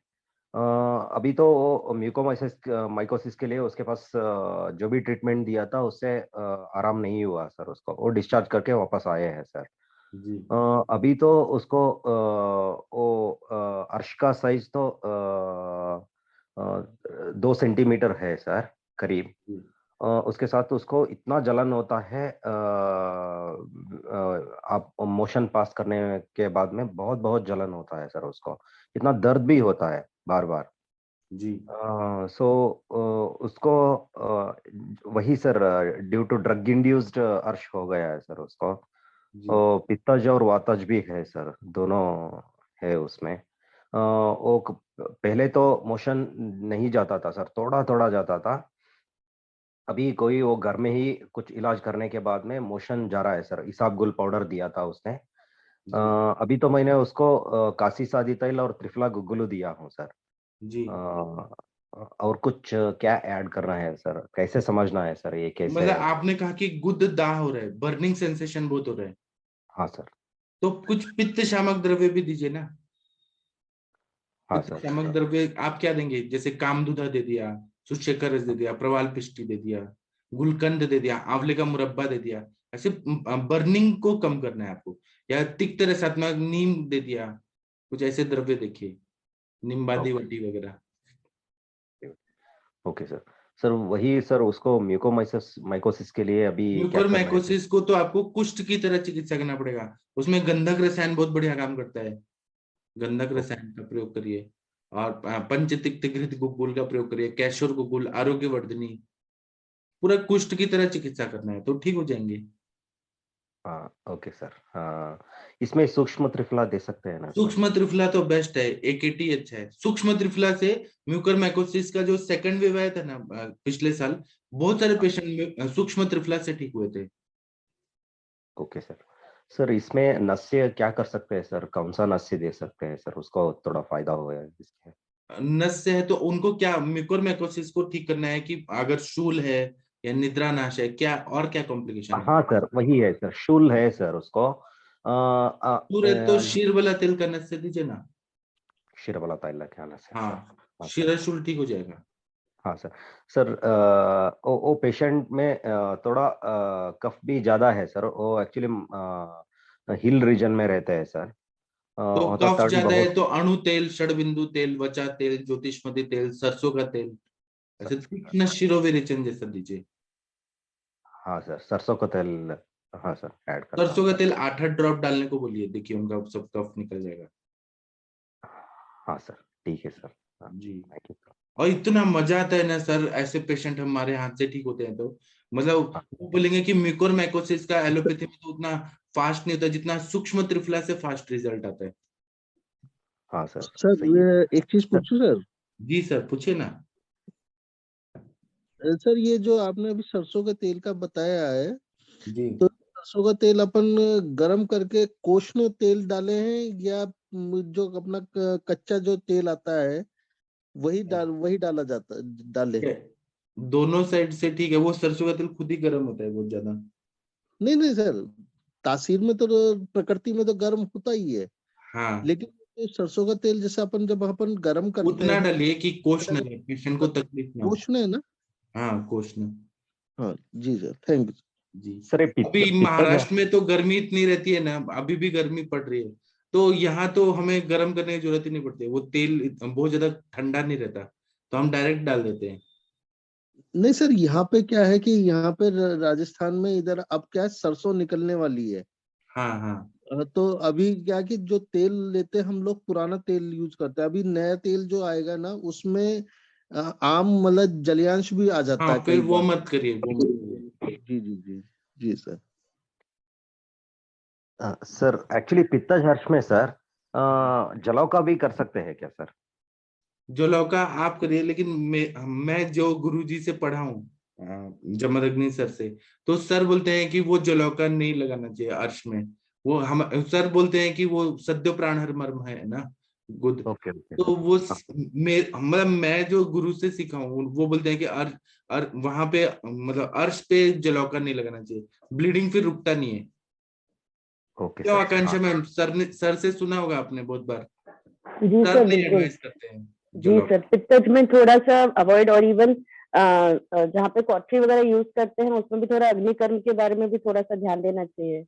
अभी तो वो म्यूकोमाइसिस माइकोसिस के लिए उसके पास जो भी ट्रीटमेंट दिया था उससे आराम नहीं हुआ सर, उसको वो डिस्चार्ज करके वापस आए हैं सर। जी। अभी तो उसको वो अर्श का साइज तो 2 सेंटीमीटर है सर करीब। जी। उसके साथ उसको इतना जलन होता है, आप मोशन पास करने के बाद में बहुत बहुत जलन होता है सर उसको, इतना दर्द भी होता है बार बार। जी। सो उसको वही sir due to drug induced अर्श हो गया है सर उसको। जी। पित्तज और वातज भी है सर, दोनों है उसमें। वो पहले तो मोशन नहीं जाता था सर, थोड़ा थोड़ा जाता था। अभी कोई वो घर में ही कुछ इलाज करने के बाद में मोशन जा रहा है सर, इसाबगुल पाउडर दिया था उसने। जी अभी तो मैंने उसको काशी सादी तेल और त्रिफला गुग्गुलू दिया हूँ सर। जी। और कुछ क्या ऐड करना है सर, कैसे समझना है सर ये कैसे? मतलब आपने कहा कि गुद दाह हो रहा है, बर्निंग सेंसेशन बहुत हो रहा है, हाँ सर। तो कुछ पित्त शामक द्रव्य भी दीजिए ना। हाँ पित्त सर। शामक द्रव्य आप क्या देंगे, जैसे कामदूधा दे दिया, सुशेखर रस दे दिया, प्रवाल पिष्टी दे दिया, गुलकंद दे दिया, आंवले का मुरब्बा दे दिया। ऐसे बर्निंग को कम करना है आपको। या तिक्त रसात्मक नीम दे दिया, कुछ ऐसे द्रव्य देखिए, निम्बादी ओके। वटी वगैरह। Okay sir. सर वही सर, उसको म्यूकोमाइसिस माइकोसिस के लिए अभी क्या करना है सर? म्यूकोरमाइकोसिस को तो आपको कुष्ठ की तरह चिकित्सा करना पड़ेगा। उसमें गंधक रसायन बहुत बढ़िया काम करता है, गंधक ओके। रसायन का प्रयोग करिए। और पंचतिक्त घृत गुग्गुल का प्रयोग करिए, कैशोर गुग्गुल आरोग्यवर्धिनी, पूरा कुष्ठ की तरह चिकित्सा करना है तो ठीक हो जाएंगे। हाँ ओके सर। हाँ, इसमें सूक्ष्म त्रिफला दे सकते हैं ना सर? सूक्ष्म त्रिफला तो बेस्ट है, एकेटी अच्छा है। सूक्ष्म त्रिफला से म्यूकरमाइकोसिस का जो सेकंड वेव आया था ना पिछले साल, बहुत सारे पेशेंट सूक्ष्म त्रिफला से ठीक हुए थे। Okay sir. सर इसमें नस्य क्या कर सकते हैं सर, कौन सा नस्य दे सकते हैं सर, उसको थोड़ा फायदा हो इसके? नस से है तो उनको क्या म्यूकोरमाइकोसिस को ठीक करना है, कि अगर शूल है या निद्रा नाश है, क्या और क्या कॉम्प्लिकेशन है? हाँ सर वही है सर, शूल है सर उसको। शूल है तो शीर वाला तेल का नस से दीजिए ना। क्षीर वाला तेल लगाना है सर। हाँ, हाँ सर। शीरा शूल ठीक हो जाएगा। हाँ सर। सर वो पेशेंट में थोड़ा कफ भी ज्यादा है सर, वो एक्चुअली हिल रीजन में रहते हैं सर। तो वो तो कफ ठंड ज्यादा है बहुत। तो अणु तेल, षडबिंदु तेल, वचा तेल, ज्योतिषमती तेल, सरसों का तेल, ऐसे सरसों का तीक्ष्ण शिरोविरेचन जैसा दीजिए। हाँ सर, सरसों का तेल। हाँ सर, ऐड करता हूँ सरसों का सर। तेल 8-8 ड्रॉप डालने को बोलिए, देखिए उनका सब कफ निकल जाएगा। हाँ सर, ठीक है सर। हाँ, जी। Thank you sir. और इतना मजा आता है ना सर, ऐसे पेशेंट हमारे हाथ से ठीक होते हैं तो मतलब हाँ वो बोलेंगे कि म्यूकोरमाइकोसिस का एलोपैथी में तो उतना फास्ट नहीं होता जितना सूक्ष्म त्रिफला से फास्ट रिजल्ट आता है। हाँ सर, सर सही है। ये एक चीज सर पूछूं सर? जी सर, पूछिए ना। सर ये जो आपने अभी सरसों के तेल का बताया है, जी। तो सरसों का तेल अपन गरम करके कोष्ण तेल डाले हैं, या जो अपना कच्चा जो तेल आता है वही डाला जाता डाले? दोनों साइड से ठीक है, वो सरसों का तेल खुद ही गर्म होता है बहुत ज्यादा। नहीं नहीं सर, तासीर में तो प्रकृति में तो गर्म होता ही है, हाँ, लेकिन ये सरसों का तेल जैसे जब अपन गरम करते उतना हैं डालिए कि कोष न तो रहे, पेशेंट को तकलीफ ना हो। कोष्ण है ना? हाँ, कोष न। हाँ जी सर, थैंक यू। जी। सर ये अभी पित्त महाराष्ट्र में तो गर्मी इतनी रहती है ना, अभी भी गर्मी पड़ रही है, तो यहाँ तो हमें गर्म करने की जरूरत ही नहीं पड़ती, वो तेल बहुत ज्यादा ठंडा नहीं रहता, तो हम डायरेक्ट डाल देते हैं। नहीं सर, यहाँ पे क्या है कि यहाँ पे राजस्थान में इधर अब क्या है, सरसों निकलने वाली है। हाँ हाँ। तो अभी क्या है कि जो तेल लेते हैं हम लोग, पुराना तेल यूज करते हैं। अभी नया तेल जो आएगा ना, उसमें आम मतलब जलियांश भी आ जाता हाँ, है फिर कई वो बार। मत करिए, वो मत करिए। जी जी जी। जी सर। सर एक्चुअली पित्तहर्ष में सर जलाव का भी कर सकते हैं क्या सर? जो लौका आप करिए, लेकिन मैं जो गुरुजी से पढ़ा हूँ, जमदग्नि सर से, तो सर बोलते हैं कि वो जलौका नहीं लगाना चाहिए अर्श में। वो हम सर बोलते हैं कि वो सद्यो प्राणहर मर्म है ना, गुद। Okay okay. तो वो हाँ मतलब मैं जो गुरु से सीखा हूँ वो बोलते हैं कि वहां पे मतलब अर्श पे जलौका नहीं लगाना चाहिए, ब्लीडिंग फिर रुकता नहीं है। ओके क्यों सर। हाँ आकांक्षा मैम, सर से सुना होगा आपने बहुत बार, जी सर सर, नहीं बिल्कुल। एडवाइस करते हैं जी जलौका। सर, पित्तज में थोड़ा सा अवॉइड, और इवन जहाँ पे कॉटरी वगैरह यूज करते हैं उसमें भी थोड़ा अग्निकर्म के बारे में भी थोड़ा सा ध्यान देना चाहिए।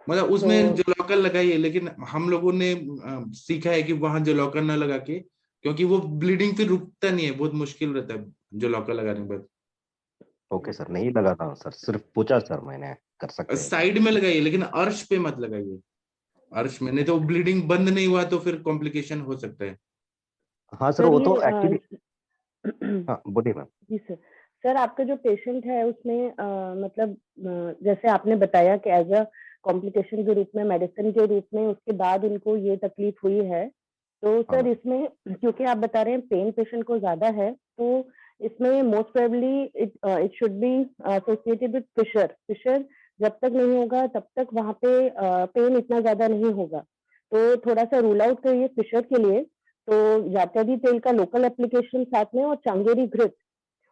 मतलब तो उसमें जो लॉकर लगाइए, लेकिन हम लोगों ने सीखा है कि वहां जो लॉकर ना लगा के, क्योंकि वो ब्लीडिंग फिर रुकता नहीं है, बहुत मुश्किल रहता है जो लॉकर लगाने के बाद। ओके सर, नहीं लगाता हूँ सर, सिर्फ पूछा सर मैंने, कर सकते हैं क्या? साइड में लगाइए, लेकिन अर्श पे मत लगाइए। अर्श में नहीं तो ब्लीडिंग बंद नहीं हुआ तो फिर कॉम्प्लिकेशन हो सकता है। हाँ सर, सर वो ये तो एक्चुअली। हाँ बोलिए मैम। जी सर। सर आपका जो पेशेंट है उसमें मतलब जैसे आपने बताया कि एज अ कॉम्प्लिकेशन के रूप में, मेडिसिन के रूप में उसके बाद उनको ये तकलीफ हुई है, तो हाँ सर इसमें क्योंकि आप बता रहे हैं पेन पेशेंट को ज्यादा है, तो इसमें most probably it should be associated with fissure. Fissure जब तक नहीं होगा तब तक वहाँ पे पेन इतना ज्यादा नहीं होगा। तो थोड़ा सा रूल आउट करिए फिशर के लिए, तो जात्यदी तेल का लोकल एप्लीकेशन साथ में, और चांगेरी घृत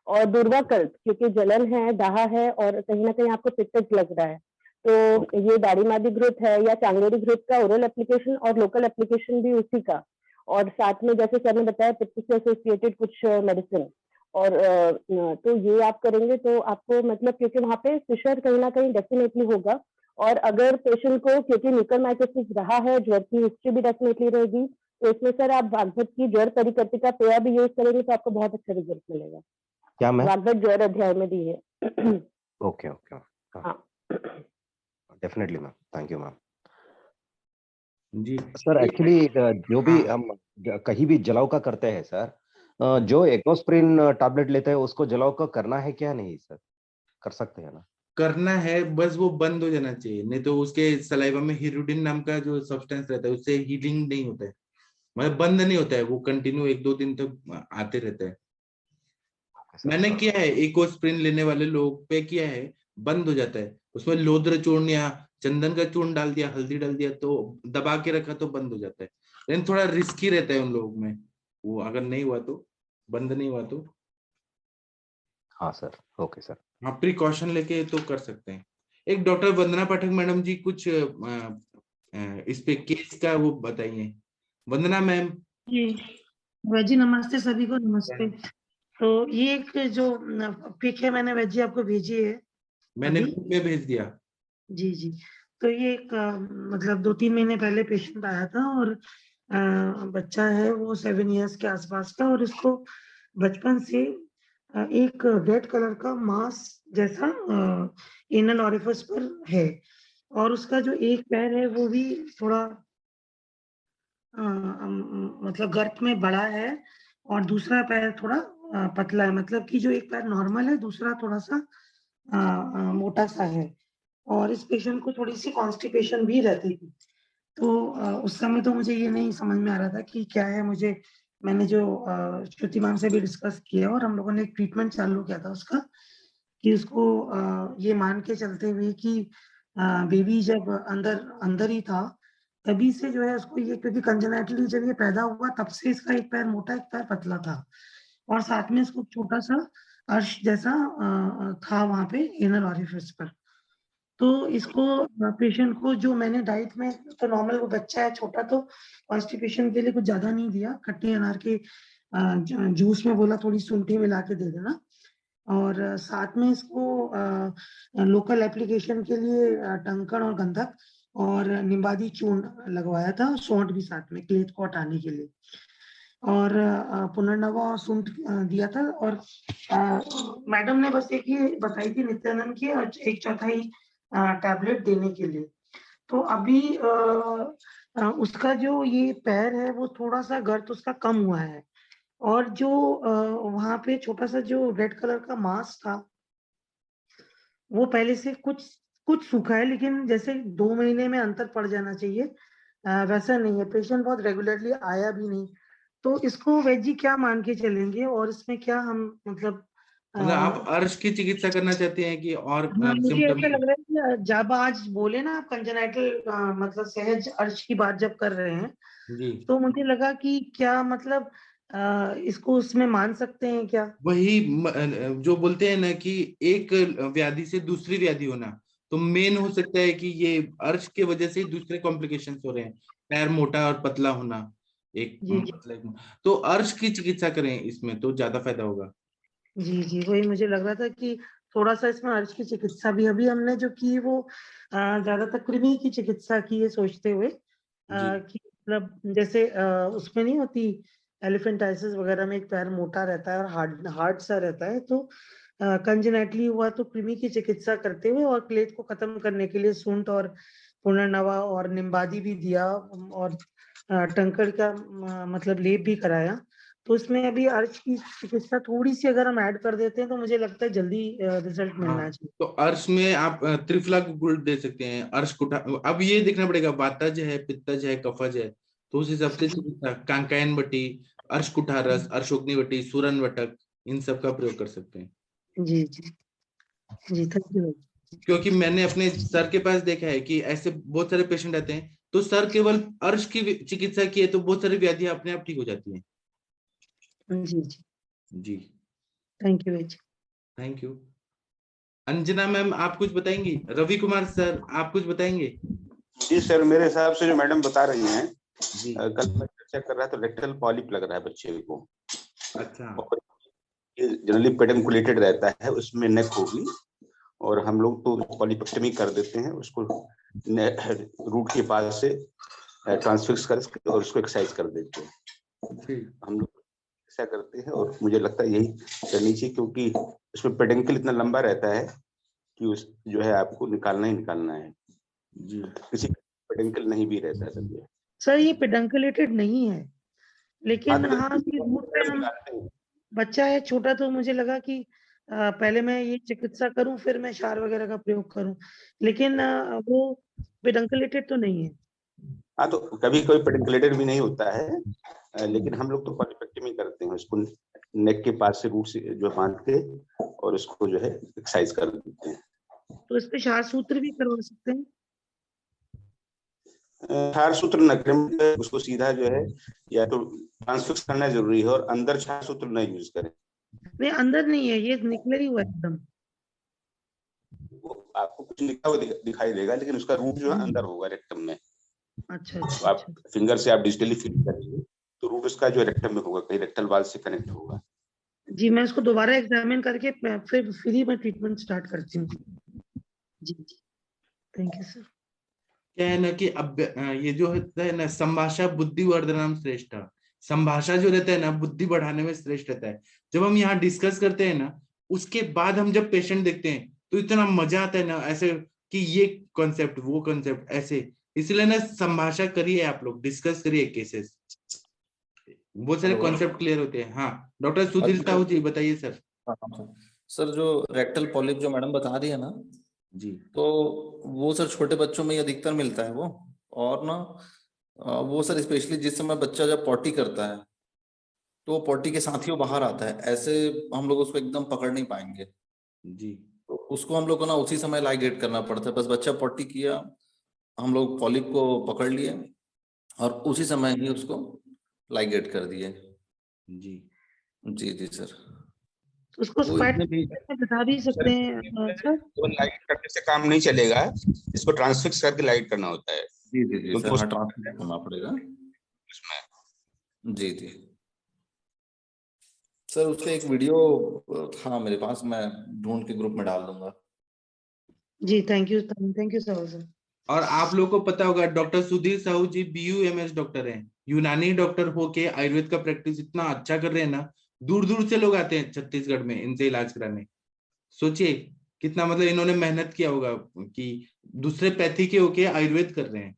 और दुर्वाकल्प, क्योंकि जलन है, दाहा है और कहीं ना कहीं आपको पित्त लग रहा है, तो ये दाढ़ी मादी घृत है या चांगेरी घृत का ओरल एप्लीकेशन और लोकल एप्लीकेशन भी उसी का, और साथ में जैसे सर ने बताया पित्त से एसोसिएटेड कुछ मेडिसिन, और तो ये आप करेंगे तो आपको मतलब, क्योंकि वहाँ पे फिशर कहीं ना कहीं डेफिनेटली होगा। और अगर पेशेंट को, क्योंकि म्यूकरमाइकोसिस रहा है, ज्वर की हिस्ट्री भी डेफिनेटली रहेगी, तो इसमें सर आप वाग्भट की ज्वर परिकर्तिका पेया भी यूज करेंगे तो आपको बहुत अच्छा रिजल्ट मिलेगा। क्या मैम? वाग्भट ज्वर अध्याय में दी है। ओके ओके, हाँ definitely ma'am, thank you ma'am. जी सर एक्चुअली जो भी हाँ। हम कहीं भी जलाव का करते हैं सर, जो एग्नोस्प्रिन टैबलेट लेते हैं उसको जलाव का करना है क्या नहीं सर? कर सकते हैं ना? करना है, बस वो बंद हो जाना चाहिए, नहीं तो उसके सलाइवा में हिरुडिन नाम का जो सब्सटेंस रहता है उससे हीलिंग नहीं होता है, मतलब बंद नहीं होता है, वो कंटिन्यू 1-2 दिन तक आते रहता है। मैंने किया है, इकोस्प्रिन लेने वाले लोग पे किया है, बंद हो जाता है, उसमें लोद्र चूर्ण या चंदन का चूर्ण डाल दिया, हल्दी डाल दिया, तो दबा के रखा तो बंद हो जाता है, लेकिन थोड़ा रिस्की रहता है उन लोगों में, वो अगर नहीं हुआ तो, बंद नहीं हुआ तो। हाँ सर, ओके सर। हाँ, प्रिकॉशन लेके तो कर सकते हैं। एक डॉक्टर वंदना पाठक मैडम जी कुछ इस पे केस का वो बताइए। वंदना मैम। जी वैजी, नमस्ते सभी को, नमस्ते। तो ये एक जो पिक है मैंने वैजी आपको भेजी है मैंने अभी। ग्रुप में भेज दिया। जी जी, तो ये एक मतलब 2-3 महीने पहले पेशेंट आया था, और बच्चा है वो 7 इयर्स के आसपास का, और इसको बचपन से एक रेड कलर का मास जैसा एनल ऑरिफिस पर है, और उसका जो एक पैर है वो भी थोड़ा मतलब गर्त में बड़ा है, और दूसरा पैर थोड़ा पतला है, मतलब कि जो एक पैर नॉर्मल है, दूसरा थोड़ा सा मोटा सा है, और इस पेशेंट को थोड़ी सी कॉन्स्टिपेशन भी रहती थी। तो उस समय तो मुझे ये नहीं समझ में आ रहा था कि क्या है, मैंने जो श्रुति मैम से भी डिस्कस किया, और हम लोगों ने एक ट्रीटमेंट चालू किया था उसका, कि उसको ये मान के चलते हुए कि बेबी जब अंदर अंदर ही था तभी से जो है उसको ये, क्योंकि कंजेनाइटली जब ये पैदा हुआ तब से इसका एक पैर मोटा एक पैर पतला था, और साथ में इसको छोटा सा अर्श जैसा था वहां पे एनल ऑरिफिस पर। तो इसको पेशेंट को जो मैंने डाइट में, तो नॉर्मल वो बच्चा है छोटा, तो कॉन्स्टिपेशन के लिए कुछ ज्यादा नहीं दिया, खट्टे अनार के जूस में बोला थोड़ी शुंठी मिला के दे देना, और साथ में इसको लोकल एप्लीकेशन के लिए टंकण और गंधक और निम्बादी चूर्ण लगवाया था, सौंठ भी साथ में क्लेथ को हटाने के लिए, और पुनर्नवा और सूंठ दिया था, और मैडम ने बस एक ही बताई थी नित्यानंद की, और 1/4 टैबलेट देने के लिए। तो अभी उसका जो ये पैर है वो थोड़ा सा गर्त उसका कम हुआ है, और जो वहां पे छोटा सा जो रेड कलर का मांस था वो पहले से कुछ कुछ सूखा है, लेकिन जैसे 2 महीने में अंतर पड़ जाना चाहिए वैसा नहीं है। पेशेंट बहुत रेगुलरली आया भी नहीं, तो इसको वैजी क्या मान के चलेंगे, और इसमें क्या हम मतलब आप अर्श की चिकित्सा करना चाहते हैं कि और हाँ, मुझे सिम्टम? ऐसा लग रहा है कि जब आज बोले ना आप कंजेनाइटल मतलब सहज अर्श की बात जब कर रहे हैं, जी, तो मुझे लगा कि क्या मतलब इसको उसमें मान सकते हैं क्या? वही जो बोलते हैं ना कि एक व्याधि से दूसरी व्याधि होना, तो मेन हो सकता है कि ये अर्श के वजह से दूसरे कॉम्प्लिकेशंस हो रहे हैं, पैर मोटा और पतला होना, एक जी जी मतलब, तो अर्श की चिकित्सा करें, इसमें तो ज्यादा फायदा होगा। जी जी, वही मुझे लग रहा था कि थोड़ा सा इसमें अर्श की चिकित्सा भी अभी हमने जो की वो ज्यादातर कृमि की चिकित्सा की है, सोचते हुए जी कि मतलब जैसे उसमें नहीं होती एलिफेंटाइसिस वगैरह में एक पैर मोटा रहता है और हार्ड हार्ड सा रहता है, तो कंजेनाइटली हुआ तो कृमि की चिकित्सा करते हुए और प्लेट को खत्म करने के लिए सूंठ और पुनर्नवा और निम्बादी भी दिया, और टंकड़ का मतलब लेप भी कराया। तो उसमें अभी अर्श की चिकित्सा थोड़ी सी अगर हम ऐड कर देते हैं तो मुझे लगता है जल्दी रिजल्ट मिलना हाँ, चाहिए। तो अर्श में आप त्रिफला गुड़ दे सकते हैं, अर्श कुटा। अब ये देखना पड़ेगा वातज है, पित्तज है, कफज है, तो उस हिसाब से चिकित्सा कांकायन बटी, अर्श कुठारस, अर्शोग्नि बटी, सूरन वटक, इन सब का प्रयोग कर सकते हैं। जी जी जी, थैंक यू। क्योंकि मैंने अपने सर के पास देखा है कि ऐसे बहुत सारे पेशेंट आते हैं, तो सर केवल अर्श की चिकित्सा किए तो बहुत सारी व्याधियां अपने आप ठीक हो जाती हैं। जी जी, जी, थैंक यू जी। Thank you. अंजना मैम, आप कुछ बताएंगी? रवि कुमार सर, आप कुछ बताएंगे? जी सर, मेरे हिसाब से जो मैडम बता रही हैं, जी, कल बच्चा चेक कर रहा है तो रेक्टल पॉलिप लग रहा है बच्चे को, अच्छा, और ये जनरली पेडंकुलेटेड रहता है, उसमें नेक होगी, और हम लोग तो पॉलिपेक्टमी कर देते हैं, उसको रूट के पास से ट्रांसफिक्स कर और उसको एक्सरसाइज कर देते हैं। हम लोग ऐसा करते हैं, और मुझे लगता है यही करनी चाहिए, क्योंकि उसमें पेडंकल इतना लंबा रहता है कि उस जो है आपको निकालना ही निकालना है। जी, किसी पेडंकल नहीं भी रहता है सर ये पेडंकुलेटेड नहीं है, लेकिन तो हाँ कि रूट पे हम, बच्चा है छोटा, तो मुझे लगा कि पहले मैं ये चिकित्सा करूं फिर मैं क्षार वगैरह का प्रयोग करूं, लेकिन वो पेडंकुलेटेड तो नहीं है। हाँ, तो कभी कोई पेडंकुलेटेड भी नहीं होता है, लेकिन हम लोग तो पॉलिपेक्टमी करते हैं, उसको नेक के पास से रूट से जो बांध के और उसको जो है एक्सरसाइज कर देते हैं। तो इस पे क्षार सूत्र भी करवा सकते हैं? क्षार सूत्र न करें, उसको सीधा जो है या तो ट्रांसफिक्स करना जरूरी है, और अंदर क्षार सूत्र न यूज करें। नहीं अंदर नहीं है, ये निकले ही हुआ है एकदम। वो आपको कुछ लिखा हुआ दिखाई देगा, लेकिन उसका रूट जो है अंदर होगा रेक्टम में। अच्छा तो अच्छा आप अच्छा। फिंगर से आप डिजिटली फील करेंगे तो रूट उसका जो रेक्टम में होगा, कहीं रेक्टल वाल से कनेक्ट होगा। जी मैं इसको दोबारा एग्जामिन करके फिर फ्री में ट्रीटमेंट स्टार्ट करती हूँ। जी जी, थैंक यू सर। क्या है ना कि अब ये जो होता है ना, संभाषा बुद्धि वर्धनम श्रेष्ठ, संभाषा जो रहता है ना बुद्धि बढ़ाने में श्रेष्ठ रहता है। जब हम यहाँ डिस्कस करते हैं ना, उसके बाद हम जब पेशेंट देखते हैं तो इतना मजा आता है ना, ऐसे कि ये कॉन्सेप्ट वो कॉन्सेप्ट ऐसे, इसलिए ना संभाषा करिए, आप लोग डिस्कस करिए केसेस, बहुत सारे हेलो। कॉन्सेप्ट क्लियर होते हैं। हाँ, डॉक्टर सुधीर अच्छा। साहू जी बताइए सर। हाँ सर, जो रेक्टल पॉलिप जो मैडम बता रही है ना, जी, तो वो सर छोटे बच्चों में ही अधिकतर मिलता है वो। और ना वो सर स्पेशली जिस समय बच्चा जब पॉटी करता है तो वो पॉटी के साथ ही वो बाहर आता है, ऐसे हम लोग उसको एकदम पकड़ नहीं पाएंगे। जी, तो उसको हम लोग को ना उसी समय लाइगेट करना पड़ता है। बस बच्चा पॉटी किया, हम लोग पॉलिप को पकड़ लिए और उसी समय ही उसको लाइगेट कर दिए। जी, जी जी सर। उसको तो स्क्वाट इसमें भी बता भी सकते हैं सर? तो लाइट करने से काम नहीं चलेगा, इसको ट्रांसफिक्स करके लाइट करना होता है। जी जी जी क्योंकि सर, हाँ ट्रांसफर करना पड़ेगा। उसमें जी जी सर, उसका एक वीडियो था मेरे पास, मैं ढूंढ के ग्रुप में डाल दूंगा। जी थैंक यू सर। और आप लोगों को पता होगा डॉक्टर सुधीर साहू जी BUMS डॉक्टर हैं, यूनानी डॉक्टर होके आयुर्वेद का प्रैक्टिस इतना अच्छा कर रहे हैं ना, दूर दूर से लोग आते हैं छत्तीसगढ़ में इनसे इलाज कराने। सोचिए कितना मतलब इन्होंने मेहनत किया होगा कि दूसरे पैथी के होके आयुर्वेद कर रहे हैं।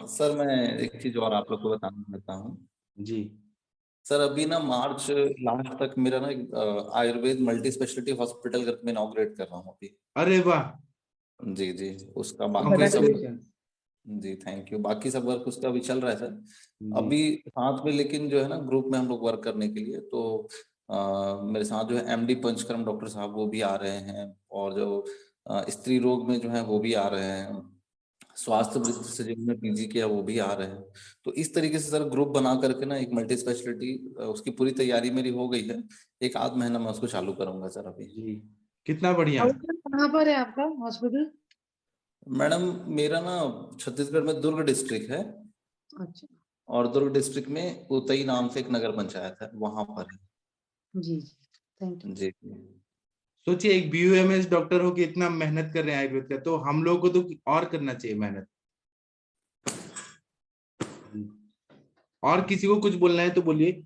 सर मैं एक चीज और आप लोग को बताना चाहता हूँ। जी, सर अभी ना मार्च लास्ट तक मेरा ना एक, आयुर्वेद मल्टी स्पेशलिटी हॉस्पिटल में इनॉग्रेट कर रहा हूँ अभी। अरे वाह, जी जी, उसका बाकी सब, कांग्रेचुलेशन। जी थैंक यू, बाकी सब वर्क उसका अभी चल रहा है सर जी, अभी साथ में। लेकिन जो है ना ग्रुप में हम लोग वर्क करने के लिए, तो मेरे साथ जो है MD पंचकर्म डॉक्टर साहब वो भी आ रहे हैं, और जो स्त्री रोग में जो है वो भी आ रहे हैं, स्वास्थ्य वृत्ति से जिन्होंने PG किया वो भी आ रहे हैं। तो इस तरीके से सर ग्रुप बना करके ना एक मल्टी स्पेशलिटी, उसकी पूरी तैयारी मेरी हो गई है। एक आध महीना मैं उसको चालू करूंगा सर अभी। जी, कितना बढ़िया। और सर कहाँ पर है आपका हॉस्पिटल? मैडम मेरा ना छत्तीसगढ़ में दुर्ग डिस्ट्रिक्ट है, अच्छा और दुर्ग डिस्ट्रिक्ट में उतई नाम से एक नगर पंचायत है, वहां पर है। जी जी, थैंक यू। जी सोचिए एक BUMS डॉक्टर हो के इतना मेहनत कर रहे हैं आयुर्वेद का, तो हम लोगों को तो और करना चाहिए मेहनत। और किसी को कुछ बोलना है तो बोलिए।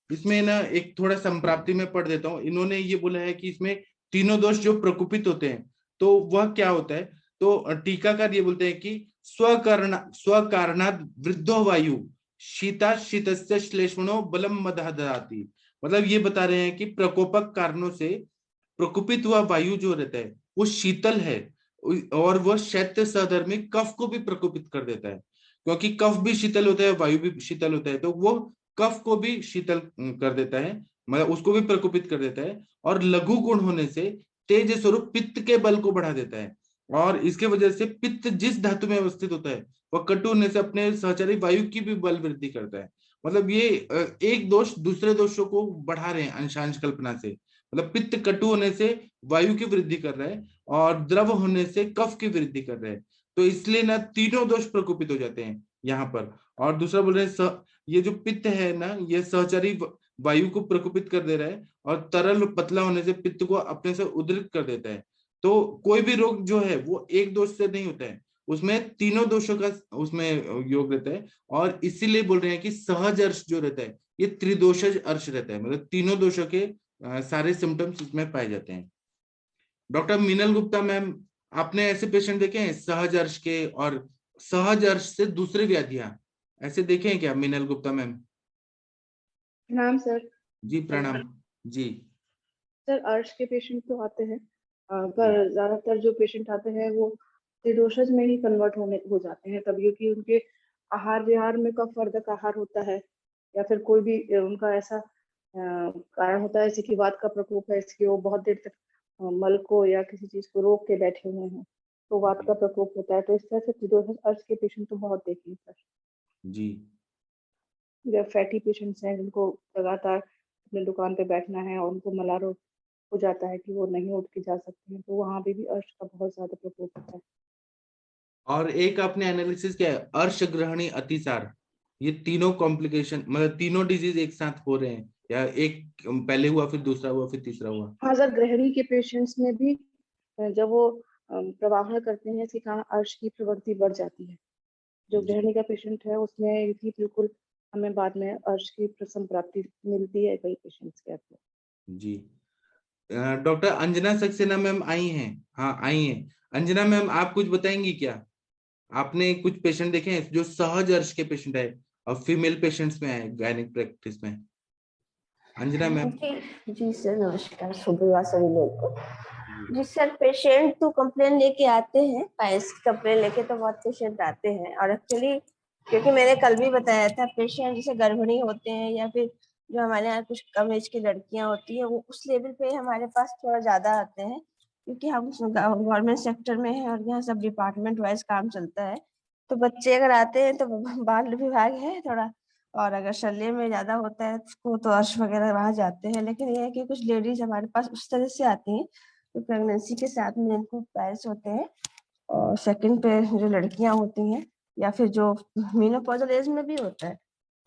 इसमें ना एक थोड़ा संप्राप्ति में पढ़ देता हूँ। इन्होंने ये बोला है कि इसमें तीनों दोष जो प्रकोपित होते हैं तो वह क्या होता है, तो टीकाकार ये बोलते हैं कि स्वकारणात् वृद्धो वायु शीता शीतस्य श्लेष्मणो बलम मदहदति। मतलब ये बता रहे हैं कि प्रकोपक कारणों से प्रकोपित हुआ वायु जो रहता है वो शीतल है, और वह शैत्य सहधर्मी कफ को भी प्रकोपित कर देता है, क्योंकि कफ भी शीतल होता है वायु भी शीतल होता है, तो वो कफ को भी शीतल कर देता है। मतलब उसको भी प्रकोपित कर देता है, और लघु गुण होने से तेज स्वरूप पित्त के बल को बढ़ा देता है, और इसके वजह से पित्त जिस धातु में अवस्थित होता है वह कटु होने से अपने सहचारी वायु की भी बल वृद्धि करता है। मतलब ये एक दोष दूसरे दोषों को बढ़ा रहे हैं अंशांश कल्पना से। मतलब पित्त कटु होने से वायु की वृद्धि कर रहा है और द्रव होने से कफ की वृद्धि कर रहा है, तो इसलिए ना तीनों दोष प्रकोपित हो जाते हैं यहाँ पर। और दूसरा बोल रहे हैं ये जो पित्त है ना, ये सहचारी वायु को प्रकोपित कर दे रहा है, और तरल पतला होने से पित्त को अपने से उद्रिक्त कर देता है। तो कोई भी रोग जो है वो एक दोष से नहीं होता है, उसमें तीनों दोषों का उसमें योग रहता है, और इसीलिए बोल रहे हैं कि सहज अर्श जो रहता है ये त्रिदोषज अर्श रहता है, मतलब तीनों दोषों के सारे सिम्टम्स इसमें पाए जाते हैं। डॉक्टर मीनल गुप्ता मैम, आपने ऐसे पेशेंट देखे हैं सहज अर्श के और सहज अर्श से दूसरे व्याधियां ऐसे देखे हैं क्या मीनल गुप्ता मैम? प्रणाम सर। जी प्रणाम जी। सर अर्श के पेशेंट तो आते हैं, पर ज्यादातर जो पेशेंट आते हैं वो त्रिदोषज में ही कन्वर्ट हो जाते हैं, तब क्योंकि उनके आहार विहार में कफवर्धक आहार होता है, या फिर कोई भी उनका ऐसा कारण होता है जैसे कि वात का प्रकोप है, इसके वो बहुत देर तक मल को या किसी चीज को रोक के बैठे हुए हैं, तो वात का प्रकोप होता है। तो इस तरह से त्रिदोषज अर्श के पेशेंट तो बहुत देखे हैं सर जी। जब फैटी पेशेंट्स हैं जिनको लगातार अपने दुकान पे बैठना है और उनको मलारोग हो जाता है कि वो नहीं उठ के जा सकते हैं, तो वहां पे भी अर्श का बहुत ज्यादा प्रकोप होता है। और एक आपने एनालिसिस किया है अर्श ग्रहणी अतिसार, ये तीनों कॉम्प्लिकेशन मतलब तीनों डिजीज एक साथ हो रहे हैं, या एक पहले हुआ फिर दूसरा हुआ फिर तीसरा हुआ? हाँ सर, ग्रहणी के पेशेंट्स में भी जब वो प्रवाह करते हैं इसके कारण अर्श की प्रवृत्ति बढ़ जाती है। जो ग्रहणी का पेशेंट है उसमें भी बिल्कुल हमें बाद में अर्श की संप्राप्ति मिलती है कई पेशेंट्स के अंदर। जी। डॉक्टर अंजना सक्सेना मैम आई हैं? हाँ आई हैं। अंजना मैम आप कुछ बताएंगी क्या? आपने कुछ पेशेंट देखे हैं जो सहज अर्श के पेशेंट है और फीमेल पेशेंट्स में है गायनिक प्रैक्टिस में? अंजना मैम। जी सर नमस्कार, सुबह सभी लोग को। जी सर, पेशेंट तो कंप्लेन लेके आते हैं, पाइल्स की कंप्लेन लेके तो बहुत पेशेंट आते हैं, और एक्चुअली क्योंकि मैंने कल भी बताया था पेशेंट जैसे गर्भिणी होते हैं या फिर जो हमारे यहाँ कुछ कम एज की लड़कियां होती है वो उस लेवल पे हमारे पास थोड़ा ज्यादा आते हैं, क्योंकि हम गवर्नमेंट सेक्टर में है और यहाँ सब डिपार्टमेंट वाइज काम चलता है। तो बच्चे अगर आते हैं तो बाल विभाग है थोड़ा, और अगर शल्य में ज्यादा होता है तो अर्श वगैरह वहां जाते हैं। लेकिन ये है कि कुछ लेडीज हमारे पास उस तरह से आती हैं तो प्रेगनेंसी के साथ में इनको पाइल्स होते हैं, और सेकंड पे जो लड़कियां होती हैं या फिर जो मेनोपॉजल एज में भी होता है,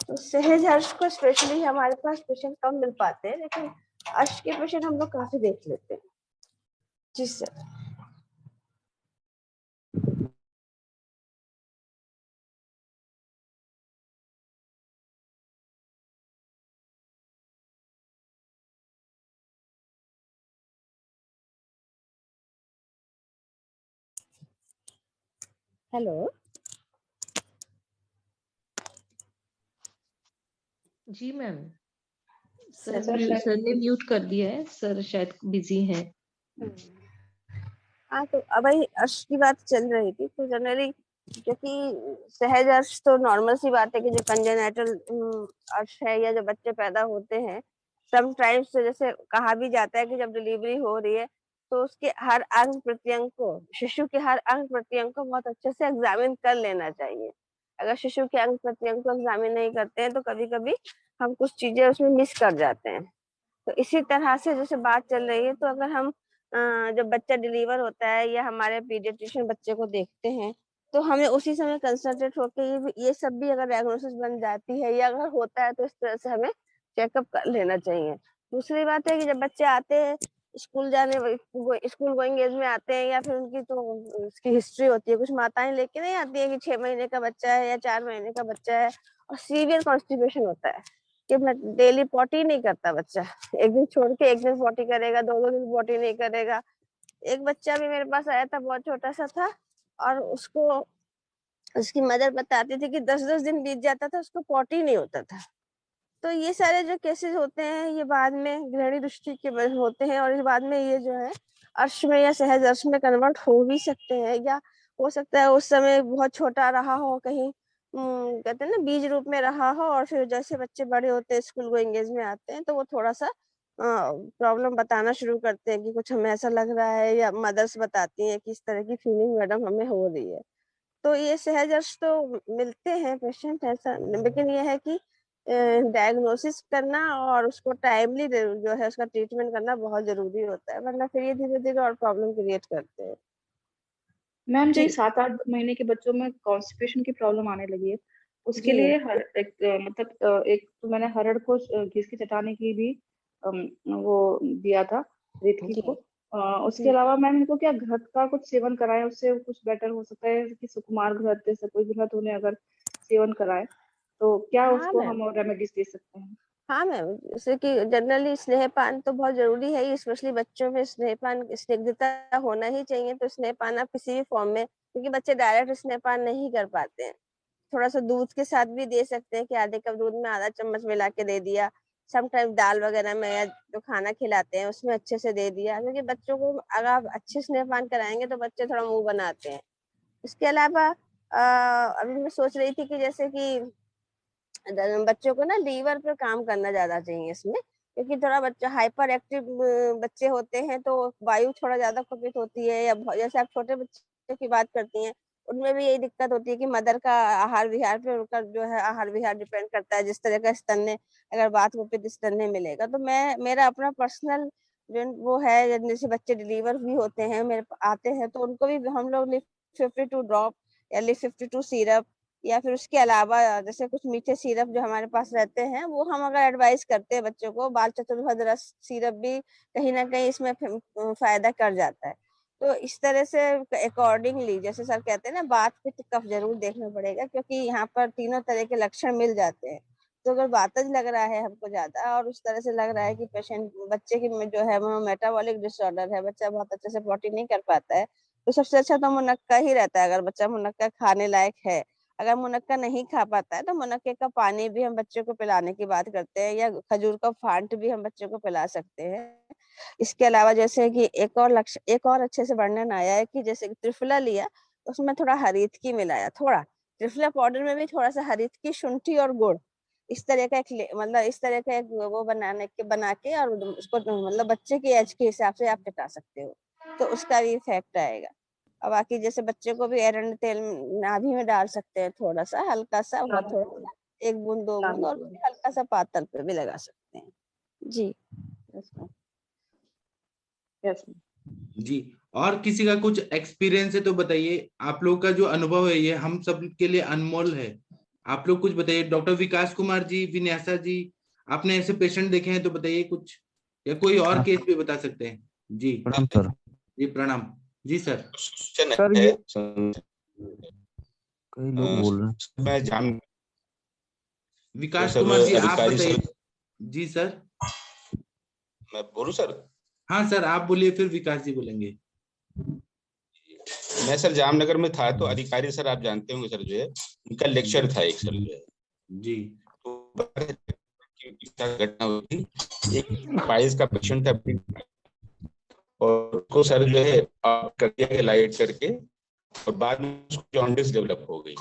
तो सहज अर्श को स्पेशली हमारे पास पेशेंट कम मिल पाते हैं, लेकिन अर्श के पेशेंट हम लोग काफी देख लेते हैं। जी सर। हेलो जी मैम। सर सर ने म्यूट कर दिया है, सर शायद बिजी हैं। हाँ तो अब भाई अर्श की बात चल रही थी, तो जनरली क्योंकि सहज अर्श तो नॉर्मल सी बात है कि जो कंजेनाइटल अर्श है या जो बच्चे पैदा होते हैं समटाइम्स, तो जैसे कहा भी जाता है कि जब डिलीवरी हो रही है तो उसके हर अंग प्रत्यंग को, शिशु के हर अंग प्रत्यंग को बहुत अच्छे से एग्जामिन कर लेना चाहिए। अगर शिशु के अंग प्रत्यंग को एग्जामिन नहीं करते हैं तो कभी कभी हम कुछ चीजें उसमें मिस कर जाते हैं। तो इसी तरह से जैसे बात चल रही है, तो अगर हम जब बच्चा डिलीवर होता है या हमारे पीडियाट्रिशियन बच्चे को देखते हैं तो हमें उसी समय कंसंट्रेट होकर ये सब भी अगर डायग्नोसिस बन जाती है या अगर होता है तो इस तरह से हमें चेकअप कर लेना चाहिए। दूसरी बात है कि जब बच्चे आते हैं स्कूल स्कूल गोइंग एज में आते हैं या फिर उनकी तो उसकी हिस्ट्री होती है, कुछ माताएं लेके नहीं आती है कि 6 महीने का बच्चा है या 4 महीने का बच्चा है और सीवियर कॉन्स्टिपेशन होता है कि मैं डेली पॉटी नहीं करता बच्चा, एक दिन छोड़ के एक दिन पॉटी करेगा, 2 दिन पॉटी नहीं करेगा। एक बच्चा भी मेरे पास आया था, बहुत छोटा सा था, और उसको उसकी मदर बताती थी कि 10-10 दिन बीत जाता था उसको पॉटी नहीं होता था। तो ये सारे जो केसेस होते हैं ये बाद में ग्रहणी दृष्टि के होते हैं, और इस बाद में ये जो है अर्श में या सहज अर्श में कन्वर्ट हो भी सकते हैं, या हो सकता है उस समय बहुत छोटा रहा हो, कहीं कहते हैं ना बीज रूप में रहा हो, और फिर जैसे बच्चे बड़े होते हैं, स्कूल गोइंग एज में आते हैं, तो वो थोड़ा सा प्रॉब्लम बताना शुरू करते हैं कि कुछ हमें ऐसा लग रहा है, या मदर्स बताती हैं कि इस तरह की फीलिंग मैडम हमें हो रही है। तो ये सहज अर्श तो मिलते हैं पेशेंट ऐसा, लेकिन ये है कि डायग्नोसिस करना और उसको टाइमली जो है उसका ट्रीटमेंट करना बहुत जरूरी होता है, वरना फिर ये धीरे धीरे और प्रॉब्लम क्रिएट करते हैं। मैम जो जी 7-8 महीने के बच्चों में कॉन्स्टिपेशन की प्रॉब्लम आने लगी है, उसके जी लिए एक तो मैंने हरड़ को घिस के चटाने की भी वो दिया था रितकी जी को। उसके जी अलावा मैम इनको क्या घृत का कुछ सेवन कराएं, उससे कुछ बेटर हो सकता है कि सुकुमार घृत जैसे कोई घृत उन्हें अगर सेवन कराएं तो क्या हाँ उसको मैम, हम रेमेडीज दे सकते हैं? हाँ मैम, जैसे कि जनरली स्नेहपान तो बहुत जरूरी है, स्पेशली बच्चों में स्नेहपान स्निग्धता होना ही चाहिए। तो स्नेहपान आप किसी भी फॉर्म में, क्योंकि बच्चे डायरेक्ट स्नेहपान नहीं कर पाते हैं, थोड़ा सा दूध के साथ भी दे सकते हैं कि आधे कप दूध में आधा चम्मच मिला के दे दिया। समटाइम दाल वगैरह में या जो खाना खिलाते हैं उसमें अच्छे से दे दिया, क्योंकि बच्चों को अगर आप अच्छे स्नेहपान कराएंगे तो बच्चे थोड़ा मुंह बनाते हैं। इसके अलावा अभी मैं सोच रही थी कि जैसे कि बच्चों को ना लीवर पर काम करना ज्यादा चाहिए इसमें, क्योंकि थोड़ा बच्चा हाइपर एक्टिव बच्चे होते हैं तो वायु थोड़ा ज्यादा कुपित होती है, या जैसे आप छोटे बच्चों की बात करती हैं, उनमें भी यही दिक्कत होती है कि मदर का आहार विहार पे उनका जो है आहार विहार डिपेंड करता है। जिस तरह का स्तन्य, अगर बात कुपित स्तन्य मिलेगा, तो मैं मेरा अपना पर्सनल जो वो है, जैसे बच्चे डिलीवर भी होते हैं मेरे आते हैं, तो उनको भी हम लोग लिफ 52 ड्रॉप या लिफ 52 सिरप, या फिर उसके अलावा जैसे कुछ मीठे सिरप जो हमारे पास रहते हैं, वो हम अगर एडवाइस करते हैं बच्चों को, बाल चतुर्भुज रस सिरप भी कहीं ना कहीं इसमें फायदा कर जाता है। तो इस तरह से अकॉर्डिंगली, जैसे सर कहते हैं ना, बात पित्त कफ जरूर देखना पड़ेगा, क्योंकि यहाँ पर तीनों तरह के लक्षण मिल जाते हैं। तो अगर वातज लग रहा है हमको ज्यादा, और उस तरह से लग रहा है कि पेशेंट बच्चे की जो है वो मेटाबॉलिक डिसऑर्डर है, बच्चा बहुत अच्छे से पॉटी नहीं कर पाता है, तो सबसे अच्छा तो मुनक्का ही रहता है, अगर बच्चा मुनक्का खाने लायक है। अगर मुनक्का नहीं खा पाता है तो मुनक्के का पानी भी हम बच्चों को पिलाने की बात करते हैं, या खजूर का फांट भी हम बच्चों को पिला सकते हैं। इसके अलावा जैसे कि एक और अच्छे से वर्णन आया है कि जैसे त्रिफला लिया, उसमें थोड़ा हरीतकी मिलाया, थोड़ा त्रिफला पाउडर में भी थोड़ा सा हरीतकी, शुंठी और गुड़, इस तरह का मतलब इस तरह का एक वो बना के और उसको मतलब बच्चे की एज के हिसाब से आप पिला सकते हो, तो उसका भी इफेक्ट आएगा। और बाकी जैसे बच्चे को भी एरंड तेल नाभि में डाल सकते हैं, थोड़ा सा हल्का सा, बहुत थोड़ा सा, 1 बूंद 2 बूंद, और हल्का सा पातल पे भी लगा सकते हैं। जी यस जी। और किसी का कुछ एक्सपीरियंस है तो बताइए। आप लोग का जो अनुभव है ये हम सब के लिए अनमोल है। आप लोग कुछ बताइए। डॉक्टर विकास कुमार जी, विन्यासा जी, आपने ऐसे पेशेंट देखे हैं तो बताइए कुछ, या कोई और केस भी बता सकते हैं। जी प्रणाम सर। जी प्रणाम। जी सर। सर ये कई लोग बोल रहे हैं। मैं जान विकास सर, कुमार जी आप अधिकारी बताइए। सर, जी सर। मैं बोलूं सर? हाँ सर आप बोलिए, फिर विकास जी बोलेंगे। मैं सर जामनगर में था, तो अधिकारी सर आप जानते होंगे सर, जो है उनका लेक्चर था एक सर, जो है जी तो घटना हुई थी। एक 22 का पेशेंट था, और उसको सर जो है कर दिया लाइट करके, और बाद में उसको जॉन्डिस डेवलप हो गई।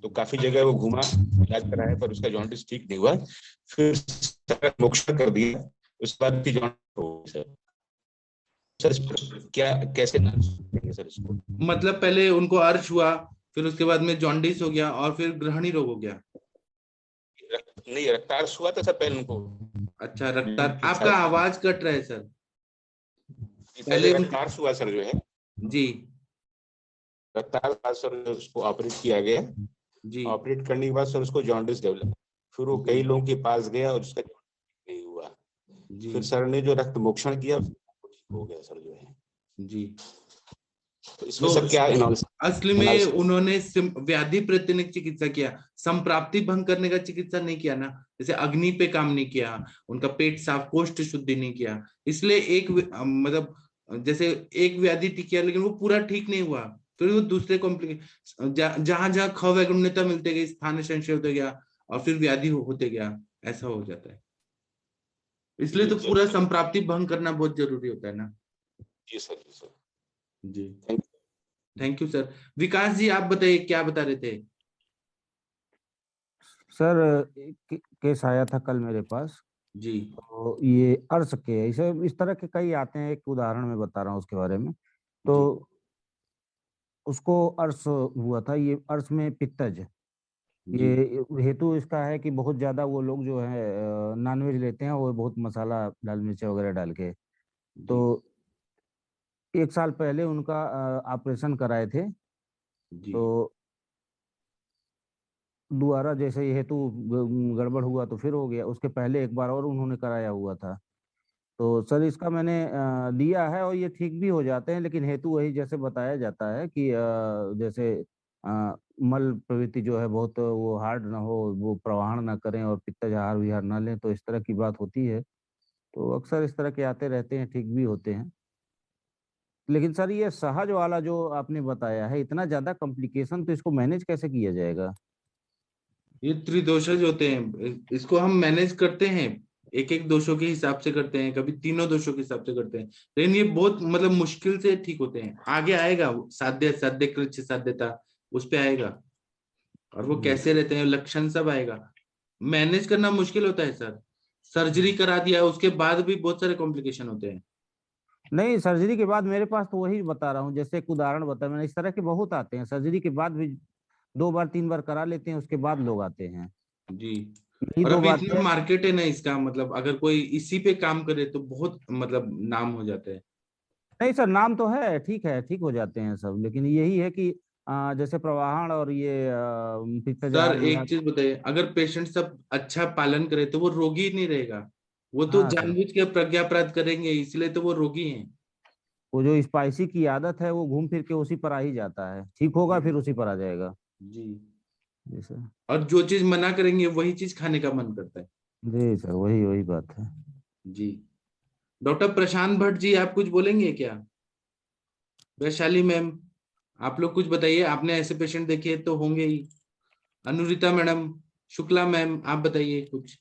तो काफी जगह वो घूमा, इलाज कराया, पर उसका जॉन्डिस ठीक नहीं हुआ। फिर सर मोक्षा कर दिया, उसके बाद जॉन्डिस हो गई सर। सर क्या कैसे सर इसको? मतलब पहले उनको अर्श हुआ, फिर उसके बाद में जॉन्डिस हो गया, और फिर ग्रहणी रोग हो गया। नहीं, रक्तार्स हुआ था सर पहले उनको। अच्छा रक्तार, आपका आवाज कट रहा है सर। पहले रक्तार्स हुआ सर, जो है जी रक्तार्स सर, उसको ऑपरेट किया गया। जी। ऑपरेट करने के बाद सर उसको जॉन्डिस डेवलप, फिर वो कई लोगों के पास गया और उसका नहीं हुआ। फिर सर ने जो रक्त मोक्षण किया हो गया सर, जो है जी। तो इसमें सर क्या असली में उन्होंने व्याधि प्रतिनिक चिकित्सा किया, संप्राप्ति भंग करने का चिकित्सा नहीं किया ना। जैसे अग्नि पे काम नहीं किया, उनका पेट साफ, कोष्ठ शुद्धि नहीं किया, इसलिए एक मतलब जैसे एक व्याधि ठीक किया लेकिन वो पूरा ठीक नहीं हुआ, फिर वो दूसरे कॉम्प्लिकेशन जहां जहां ख वैगुण्यता मिलते गई, स्थान संशय होते गया, और फिर व्याधि होते गया, ऐसा हो जाता है। इसलिए तो पूरा संप्राप्ति भंग करना बहुत जरूरी होता है ना। जी सर, जी सर। जी thank you sir. Vikas ji आप बताइए, क्या बता रहे थे? सर केस आया था कल मेरे पास, जी तो ये अर्श के इसे इस तरह के कई आते हैं। एक उदाहरण मैं बता रहा हूँ उसके बारे में। तो जी उसको अर्श हुआ था, ये अर्श में पित्तज। जी ये हेतु इसका है कि बहुत ज्यादा वो लोग जो है नॉनवेज लेते हैं, वो बहुत मसाला लाल मिर्च वगैरह डाल के। तो जी 1 साल पहले उनका ऑपरेशन कराए थे। जी तो दोबारा जैसे ये हेतु गड़बड़ हुआ तो फिर हो गया। उसके पहले एक बार और उन्होंने कराया हुआ था। तो सर इसका मैंने दिया है और ये ठीक भी हो जाते हैं, लेकिन हेतु वही जैसे बताया जाता है कि जैसे मल प्रवृत्ति जो है बहुत वो हार्ड ना हो, वो प्रवाहन ना करें और पित्तज आहार विहार ना लें, तो इस तरह की बात होती है। तो अक्सर इस तरह के आते रहते हैं, ठीक भी होते हैं। लेकिन सर ये सहज वाला जो आपने बताया है, इतना ज्यादा कॉम्प्लिकेशन, तो इसको मैनेज कैसे किया जाएगा? ये त्रिदोषज होते हैं, इसको हम मैनेज करते हैं, एक एक दोषों के हिसाब से करते हैं, कभी तीनों दोषों के हिसाब से करते हैं। लेकिन ये बहुत मतलब मुश्किल से ठीक होते हैं। आगे आएगा साध्य साध्य कृच्छ साध्यता, उस पे आएगा, और वो कैसे रहते हैं लक्षण सब आएगा। मैनेज करना मुश्किल होता है सर। सर्जरी करा दिया उसके बाद भी बहुत सारे कॉम्प्लिकेशन होते हैं। नहीं, सर्जरी के बाद मेरे पास तो वही बता रहा हूँ, जैसे एक उदाहरण बताया मैंने, इस तरह के बहुत आते हैं। सर्जरी के बाद भी 2 बार 3 बार करा लेते हैं, उसके बाद लोग आते हैं। जी यही और दो अभी बात इतना है। मार्केट है ना इसका, मतलब अगर कोई इसी पे काम करे तो बहुत मतलब नाम हो जाता है। नहीं सर, नाम तो है, ठीक है, ठीक हो जाते हैं सब, लेकिन यही है कि जैसे प्रवाहन और ये पित्तज सर आहार एक विहार। चीज बताइए, अगर पेशेंट सब अच्छा पालन करे तो वो रोगी ही नहीं रहेगा। वो तो हाँ सर, जानबूझ के प्रज्ञापराध करेंगे, इसलिए तो वो रोगी हैं। वो जो स्पाइसी की आदत है वो घूम फिर के उसी पर आ ही जाता है। ठीक होगा फिर उसी पर आ जाएगा। जी जी सर। और जो चीज मना करेंगे वही चीज खाने का मन करता है। जी सर, वही वही बात है। जी डॉक्टर प्रशांत भट्ट जी, आप कुछ बोलेंगे क्या? वैशाली मैम, आप लोग कुछ बताइए, आपने ऐसे पेशेंट देखे तो होंगे ही। अनुरिता मैडम, शुक्ला मैम, आप बताइए कुछ।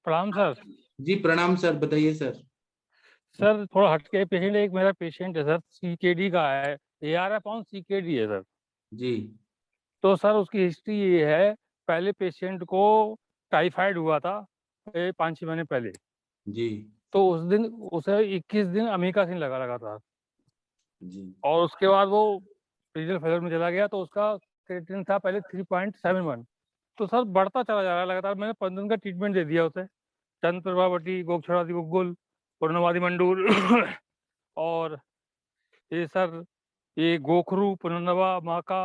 प्रणाम सर। जी प्रणाम सर, बताइए सर। सर थोड़ा हटके पेशेंट, एक मेरा पेशेंट है सर, सीकेडी का है, ARF ऑन सीकेडी है सर। जी तो सर उसकी हिस्ट्री ये है, पहले पेशेंट को टाइफाइड हुआ था 5-6 महीने पहले। जी तो उस दिन उसे 21 दिन अमीकासिन लगा लगा था, जी और उसके बाद वो रीजनल फेलर में चला गया। तो उसका क्रिएटिनिन था पहले 3.71। तो सर बढ़ता चला जा रहा है लगातार। मैंने 15 दिन का ट्रीटमेंट दे दिया उसे, चंद प्रभावती, गोक्षरादि गुग्गुल, पूर्णवादी मंडूर और ये सर ये गोखरू, पुनर्नवा माका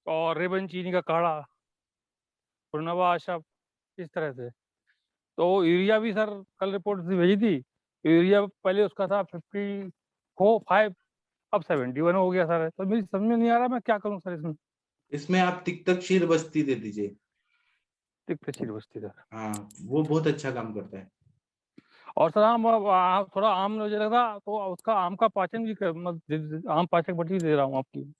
और रेबन चीनी का काढ़ा, पुनर्नवा आशा, इस तरह से। तो यूरिया भी सर कल रिपोर्ट से भेजी थी। यूरिया पहले उसका था 54, 5, अब 71 हो गया सर। तो मेरी समझ में नहीं आ रहा मैं क्या करूं सर इसमें। इसमें आप तिक्तक शीर बस्ती दे दीजिए। तिक्तशील बस्ती सर। हाँ वो बहुत अच्छा काम करता है। और सर थोड़ा आम मुझे लगा, तो उसका आम का पाचन भी आम पाचक बटी दे रहा हूँ आपकी।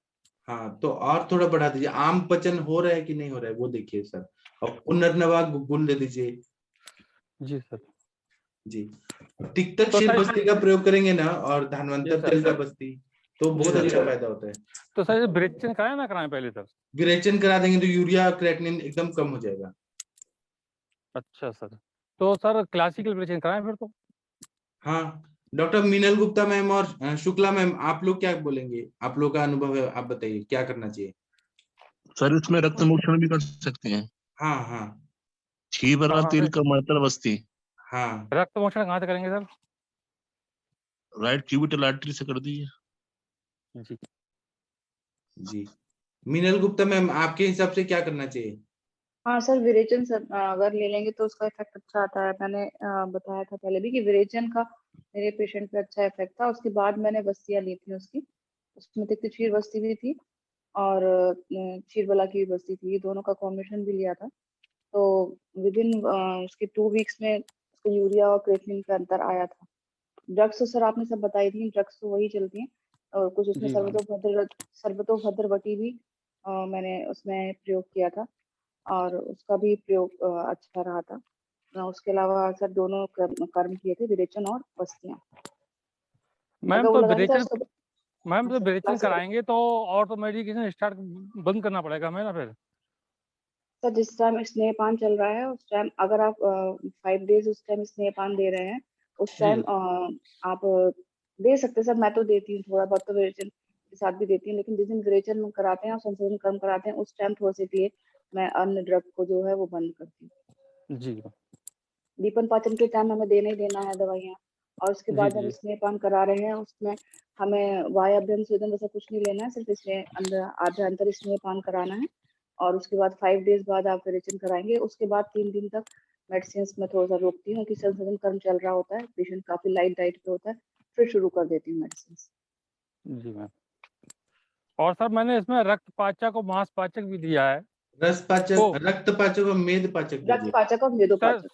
हाँ तो और थोड़ा बढ़ा दीजिए, आम पचन हो रहा है कि नहीं हो रहा है वो देखिए सर। और पुनर्नवा गुल दे दीजिए। जी सर। जी तिक्तक तो शीर सर बस्ती का प्रयोग करेंगे ना, और जी धनवंतर सर। तेल का बस्ती, तो जी बहुत सर। अच्छा फायदा होता है। तो सर ब्रेचन कराए ना कराएं पहले सर? विरेचन करा देंगे तो यूरिया क्रेटिनिन एकदम कम हो जाएगा। अच्छा सर। तो सर क्लासिकल ब्रेचन कराएं फिर तो? हाँ डॉक्टर मीनल गुप्ता मैम और शुक्ला मैम, आप लोग क्या बोलेंगे? आप लोग का अनुभव है, आप बताइए क्या करना चाहिए। सर इसमें रक्त मोक्षण भी कर सकते हैं। हाँ हाँ घी भरा कहाँ तेल से? का मात्रा बस्ती हाँ रक्त मोक्षण कहाँ से करेंगे सर? राइट क्यूबिटल आर्टरी से कर दीजिए। जी जी मीनल गुप्ता मैम, आपके हिसाब से क्या करना चाहिए? हाँ सर, विरेचन सर अगर ले लेंगे तो उसका इफेक्ट अच्छा आता है। मैंने बताया था पहले भी कि विरेचन का मेरे पेशेंट पे अच्छा इफेक्ट था। उसके बाद मैंने बस्तियां ली थी उसकी, उसमें तिक्त क्षीर बस्ती भी थी और क्षीरबला की भी बस्ती थी, ये दोनों का कॉम्बिनेशन भी लिया था। तो विद इन उसके 2 वीक्स में उसका यूरिया और क्रेटिनिन का अंतर आया था। ड्रग्स तो सर आपने सब बताई थी, ड्रग्स तो वही चलती हैं, और कुछ उसमें जी सर्वतोभद्र भी मैंने उसमें प्रयोग किया था, और उसका भी प्रयोग अच्छा रहा था। उसके अलावा सर दोनों कर्म किए थे, विरेचन और बस्तियां। मैम। अगर वो तो लगाएंगे तो ब्रेचन उसका मैम हाँ तो सर ब्रेचन क्लासिकल। कराएंगे तो और तो मेडिकेशन स्टार्ट बंद करना पड़ेगा हमें ना फिर? सर जिस टाइम स्नेहपान चल रहा है उस टाइम अगर आप 5 डेज उस टाइम स्नेहपान दे रहे हैं उस टाइम आप दे सकते हैं सर। मैं तो देती हूँ, थोड़ा बहुत तो विरेचन के साथ भी देती हूँ, लेकिन जिस दिन विरेचन कराते हैं और संशोधन कर्म कराते हैं उस टाइम थोड़ा से लिए मैं अन्य ड्रग को जो है वो बंद करती हूँ। जी दीपन पाचन के टाइम हमें देना ही देना है दवाइयाँ, और उसके जी बाद हम जी स्नेहपान करा रहे हैं उसमें हमें वायाभ्यम स्वेदन वैसा कुछ नहीं लेना है, सिर्फ स्नेह अंदर आभ्यंतर स्नेहपान कराना है। और उसके बाद 5 डेज बाद आप विरेचन कराएंगे। उसके बाद 3 दिन तक मेडिसिन में थोड़ा सा रोकती हूँ कि संशोधन कर्म चल रहा होता है, पेशेंट काफी लाइट डाइट पे होता है, फिर शुरू कर देती हूँ मेडिसिन। जी मैम। और सर मैंने इसमें रक्त पाचक और मांस पाचक भी दिया है। रस पाचक, रक्त पाचक और मेद पाचक रक्त पाचक और मेदोपाचक।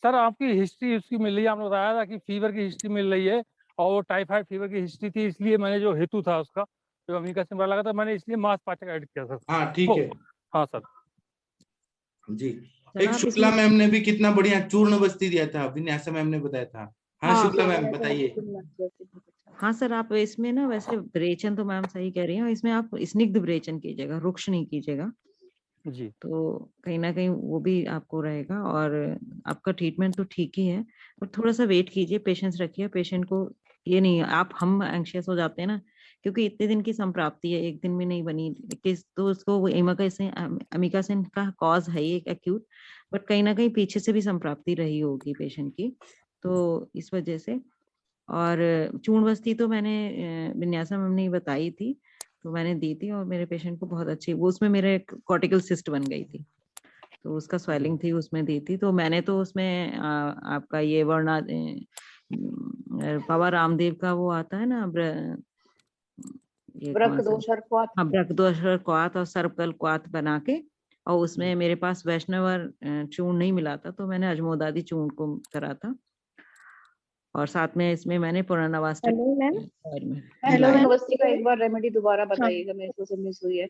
सर आपकी हिस्ट्री उसकी मिल रही है, आपने बताया था कि फीवर की हिस्ट्री मिल रही है और वो टाइफाइड फीवर की हिस्ट्री थी, इसलिए मैंने जो हेतु था उसका जो अमेरिका से लगा था मैंने इसलिए मांस पाचक ऐड किया सर। हाँ ठीक है। हाँ सर जी। एक शुक्ला मैम ने भी कितना बढ़िया चूर्ण बस्ती दिया था, विन्यासा मैम ने बताया था। हाँ शुक्ला मैम बताइए। हाँ सर, आप इसमें ना वैसे विरेचन तो मैम सही कह रही हैं, इसमें आप स्निग्ध विरेचन कीजिएगा, रुक्ष नहीं कीजिएगा। जी। तो कहीं ना कहीं वो भी आपको रहेगा और आपका ट्रीटमेंट तो ठीक ही है, पर थोड़ा सा वेट कीजिए, पेशेंस रखिए। पेशेंट को ये नहीं, आप हम एंग्शियस हो जाते हैं ना, क्योंकि इतने दिन की संप्राप्ति है, एक दिन में नहीं बनी किस, तो उसको वो अमिका सेन का कॉज है एक एक्यूट, बट कहीं ना कहीं पीछे से भी संप्राप्ति रही होगी पेशेंट की, तो इस वजह से। और चूर्ण बस्ती तो मैंने विन्यासा मैम ने बताई थी, तो मैंने दी थी और मेरे पेशेंट को बहुत अच्छी, वो उसमें मेरे कॉर्टिकल सिस्ट बन गई थी, तो उसका स्वेलिंग थी, उसमें दी थी। तो मैंने तो उसमें आपका ये वर्णा बाबा रामदेव का वो आता है ना, ये कौन सा, हाँ ब्रकदोषर क्वाथ और सर्पकल क्वाथ बना के, और उसमें मेरे पास वैष्णवर चूर्ण नहीं मिला था, तो मैंने अजमोदादी चूर्ण को करा था, और साथ में इसमें मैंने पुनर्नवाष्टक चूर्णवस्ती का एक बार रेमेडी दोबारा बताइएगा, मेरे से मिस हुई है।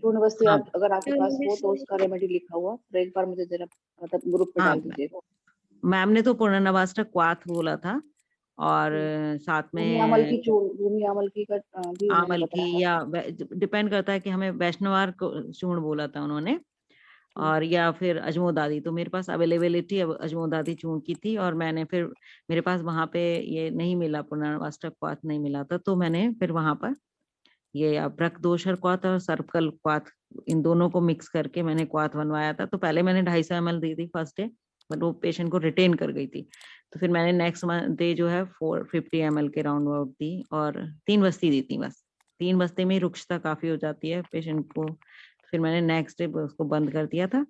चूर्णवस्ती अगर आपके पास हो तो उसका रेमेडी लिखा हुआ तो एक बार मुझे जरा मतलब ग्रुप पे डाल दीजिएगा। मैम ने तो पुनर्नवाष्टक क्वाथ बोला था, और साथ में आमल की चूर्ण, आमल की का भी आमल की, या डिपेंड करता है कि हमें वैष्णवार चूर्ण बोला था उन्होंने, और या फिर अजमोदादी। तो मेरे पास अवेलेबिलिटी अजमोदादी चूर्ण की थी, और मैंने फिर मेरे पास वहां पे ये नहीं मिला, पुनर्वाष्टक क्वाथ नहीं मिला था, तो मैंने फिर वहां पर ये ब्रकदोषर क्वाथ और सर्पकल क्वाथ, इन दोनों को मिक्स करके मैंने क्वाथ बनवाया था। तो पहले मैंने 250 ml दी थी फर्स्ट डे, बट वो पेशेंट को रिटेन कर गई थी, तो फिर मैंने नेक्स्ट डे जो है 450 ml के राउंड अबाउट दी, और 3 बस्ती दी थी बस। 3 बस्ते में रुक्षता काफी हो जाती है पेशेंट को, फिर मैंने नेक्स्ट डे उसको बंद कर दिया था,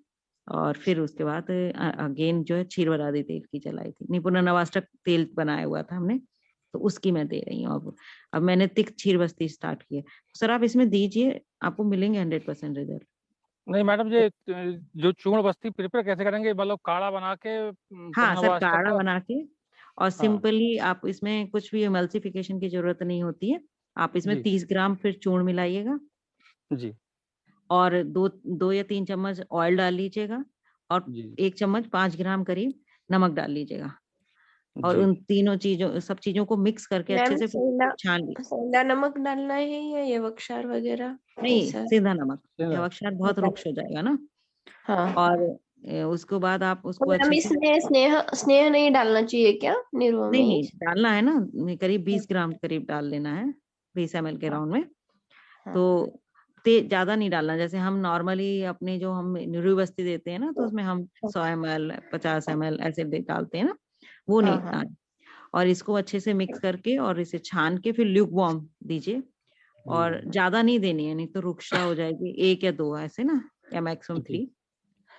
और फिर उसके बाद अगेन जो है क्षीरवरादी तेल की चलाई थी, नहीं पुनर्नवाष्टक तेल बनाया हुआ था हमने, तो उसकी मैं दे रही हूँ। अब मैंने तिक क्षीर बस्ती स्टार्ट की है, सर आप इसमें दीजिए, आपको मिलेंगे 100% रिजल्ट। नहीं मैडम, ये जो चूर्ण बस्ती प्रिपेयर कैसे करेंगे, मतलब काढ़ा बना के? हाँ सर, काढ़ा बना के, और सिंपली हाँ। आप इसमें कुछ भी एमल्सिफिकेशन की जरूरत नहीं होती है। आप इसमें 30 ग्राम फिर चूर्ण मिलाइएगा जी, और 2 या 3 चम्मच ऑयल डाल लीजिएगा, और 1 चम्मच 5 ग्राम करीब नमक डाल लीजिएगा, और उन तीनों चीजों सब चीजों को मिक्स करके अच्छे से छान लीजिए। सेंधा नमक डालना है या यवक्षार वगैरह? नहीं, सीधा नमक, यवक्षार बहुत रुक्ष हो जाएगा ना। हाँ। और उसके बाद आप उसको अच्छे से स्नेह नहीं डालना चाहिए क्या निर्वा में? नहीं डालना है ना, करीब 20 ग्राम करीब डाल लेना है 20 ml के राउंड में। तो ज्यादा नहीं डालना, जैसे हम नॉर्मली अपने जो हम निर्वस्ती देते हैं ना, तो उसमें हम 100 ml 50 ml ऐसे डालते हैं ना, वो नहीं डालना। और इसको अच्छे से मिक्स करके और इसे छान के फिर ल्यूक वार्म दीजिए, और ज्यादा नहीं देनी है, नहीं तो रुक्षा हो जाएगी। 1 या 2 ऐसे ना, या मैक्सिमम 3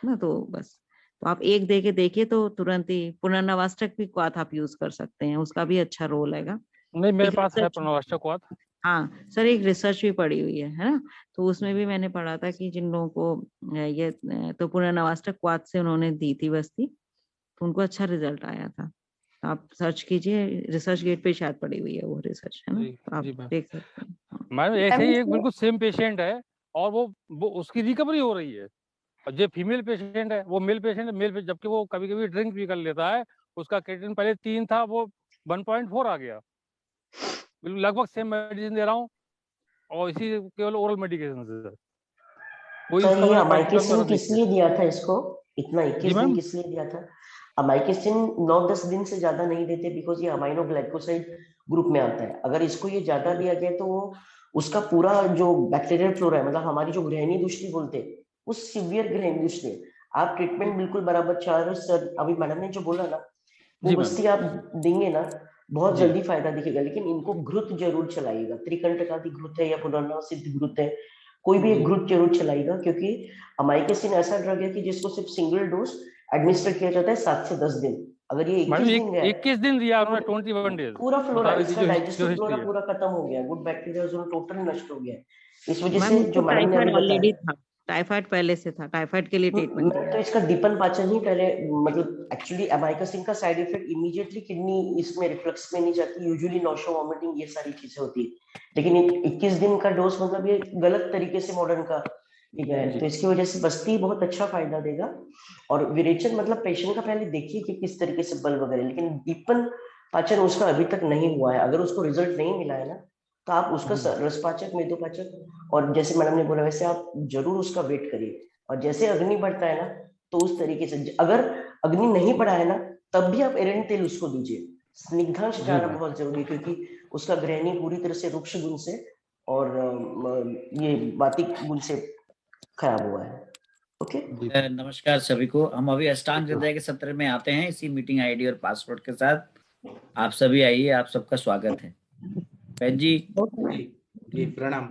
ना, तो बस। तो आप 1 दे के देखिए, तो तुरंत ही पुनर्नवाष्टक भी क्वाथ आप यूज कर सकते हैं, उसका भी अच्छा रोल है। नहीं मेरे पास है पुनर्नवाष्टक क्वाथ। हाँ सर, एक रिसर्च भी पड़ी हुई है ना, तो उसमें भी मैंने पढ़ा था कि जिन लोगों को ये तो पुनर्नवाष्टक क्वाथ से उन्होंने दी थी बस्ती, तो उनको अच्छा रिजल्ट आया था। आप सर्च कीजिए, रिसर्च गेट पे शायद पड़ी हुई है वो रिसर्च, है ना, तो आप देख सकते हैं। मैम ऐसे ही एक बिल्कुल सेम पेशेंट है, और वो उसकी रिकवरी हो रही है, और जो फीमेल पेशेंट है वो मेल पेशेंट है, जबकि वो कभी कभी ड्रिंक भी कर लेता है, उसका क्रिएटिनिन पहले 3 था, वो 1.4 आ गया। बिल्कुल लगभग सेम मेडिसिन दे रहा हूँ, और इसी केवल ओरल मेडिकेशन से। कोई सर इसका ये मैंने अमाइकेसिन practical करा किस नहीं लिए किया। दिया था इसको, इतना जी 21 दिन मैम। किस लिए दिया था? अमाइकेसिन 9-10 दिन से ज्यादा नहीं देते बिकॉज ये अमाइनो ग्लाइकोसाइड ग्रुप में आता है। अगर इसको ये ज्यादा दिया गया तो वो उसका पूरा जो बैक्टीरियल फ्लोरा है, मतलब हमारी जो ग्रहणी दृष्टि बोलते हैं, उस सीवियर ग्रहणी दृष्टि है। आप ट्रीटमेंट बिल्कुल बराबर चला रहे हो सर, अभी मैडम ने जो बोला ना वो जी मैम। बस्ती आप देंगे ना बहुत जी जल्दी फायदा दिखेगा, लेकिन इनको घृत जरूर चलाइएगा। त्रिकंटकादि घृत है या पुनर्नव सिद्ध घृत है, कोई भी एक घृत जरूर चलाइएगा, क्योंकि अमाइकेसिन ऐसा ड्रग है कि जिसको सिर्फ सिंगल डोज एडमिनिस्टर किया जाता है 7 से 10 दिन। अगर ये 21 दिन गया 21 दिन दिया उन्होंने, पूरा 21 डेज पूरा फ्लोरा बता रही थी इसका जो डाइजेस्टिव हिस्ट्री फ्लोरा है। पूरा खत्म हो गया, गुड बैक्टीरिया टोटल नष्ट हो गया। इस वजह मैम से इसको जो मैडम ने टाइफाइड अभी ऑलरेडी बताया, था, टाइफाइड पहले से था, टाइफाइड के लिए ट्रीटमेंट मैं दिया तो है। इसका दीपन पाचन ही पहले, मतलब एक्चुअली अमाइकासिन का साइड इफेक्ट इमीडिएटली किडनी इसमें रिफ्लक्स में नहीं जाती, यूजुअली नॉशो वॉमिटिंग ये सारी चीजें होती है, लेकिन 21 दिन का डोज मतलब ये गलत तरीके से मॉडर्न का ठीक है, तो इसकी वजह से बस्ती बहुत अच्छा फायदा देगा। और विरेचन मतलब पेशेंट का पहले देखिए कि किस तरीके से बल वगैरह, लेकिन दीपन पाचन उसका अभी तक नहीं हुआ है। अगर उसको रिजल्ट नहीं मिला है ना तो आप उसका रसपाचक मेदोपाचक और जैसे मैडम ने बोला वैसे आप जरूर उसका वेट करिए। और जैसे अग्नि बढ़ता है ना तो उस तरीके से, अगर अग्नि नहीं बढ़ा है ना तब भी आप एरंड तेल उसको दीजिए। स्निग्धांश जाना बहुत जरूरी है, क्योंकि उसका ग्रहणी पूरी तरह से रुक्ष गुण से और ये वातिक गुण से खराब हुआ है। ओके नमस्कार सभी को। हम अभी अष्टांग हृदय के सत्र में आते हैं इसी मीटिंग आईडी और पासवर्ड के साथ। आप सभी आइए, आप सबका स्वागत है। जी प्रणाम।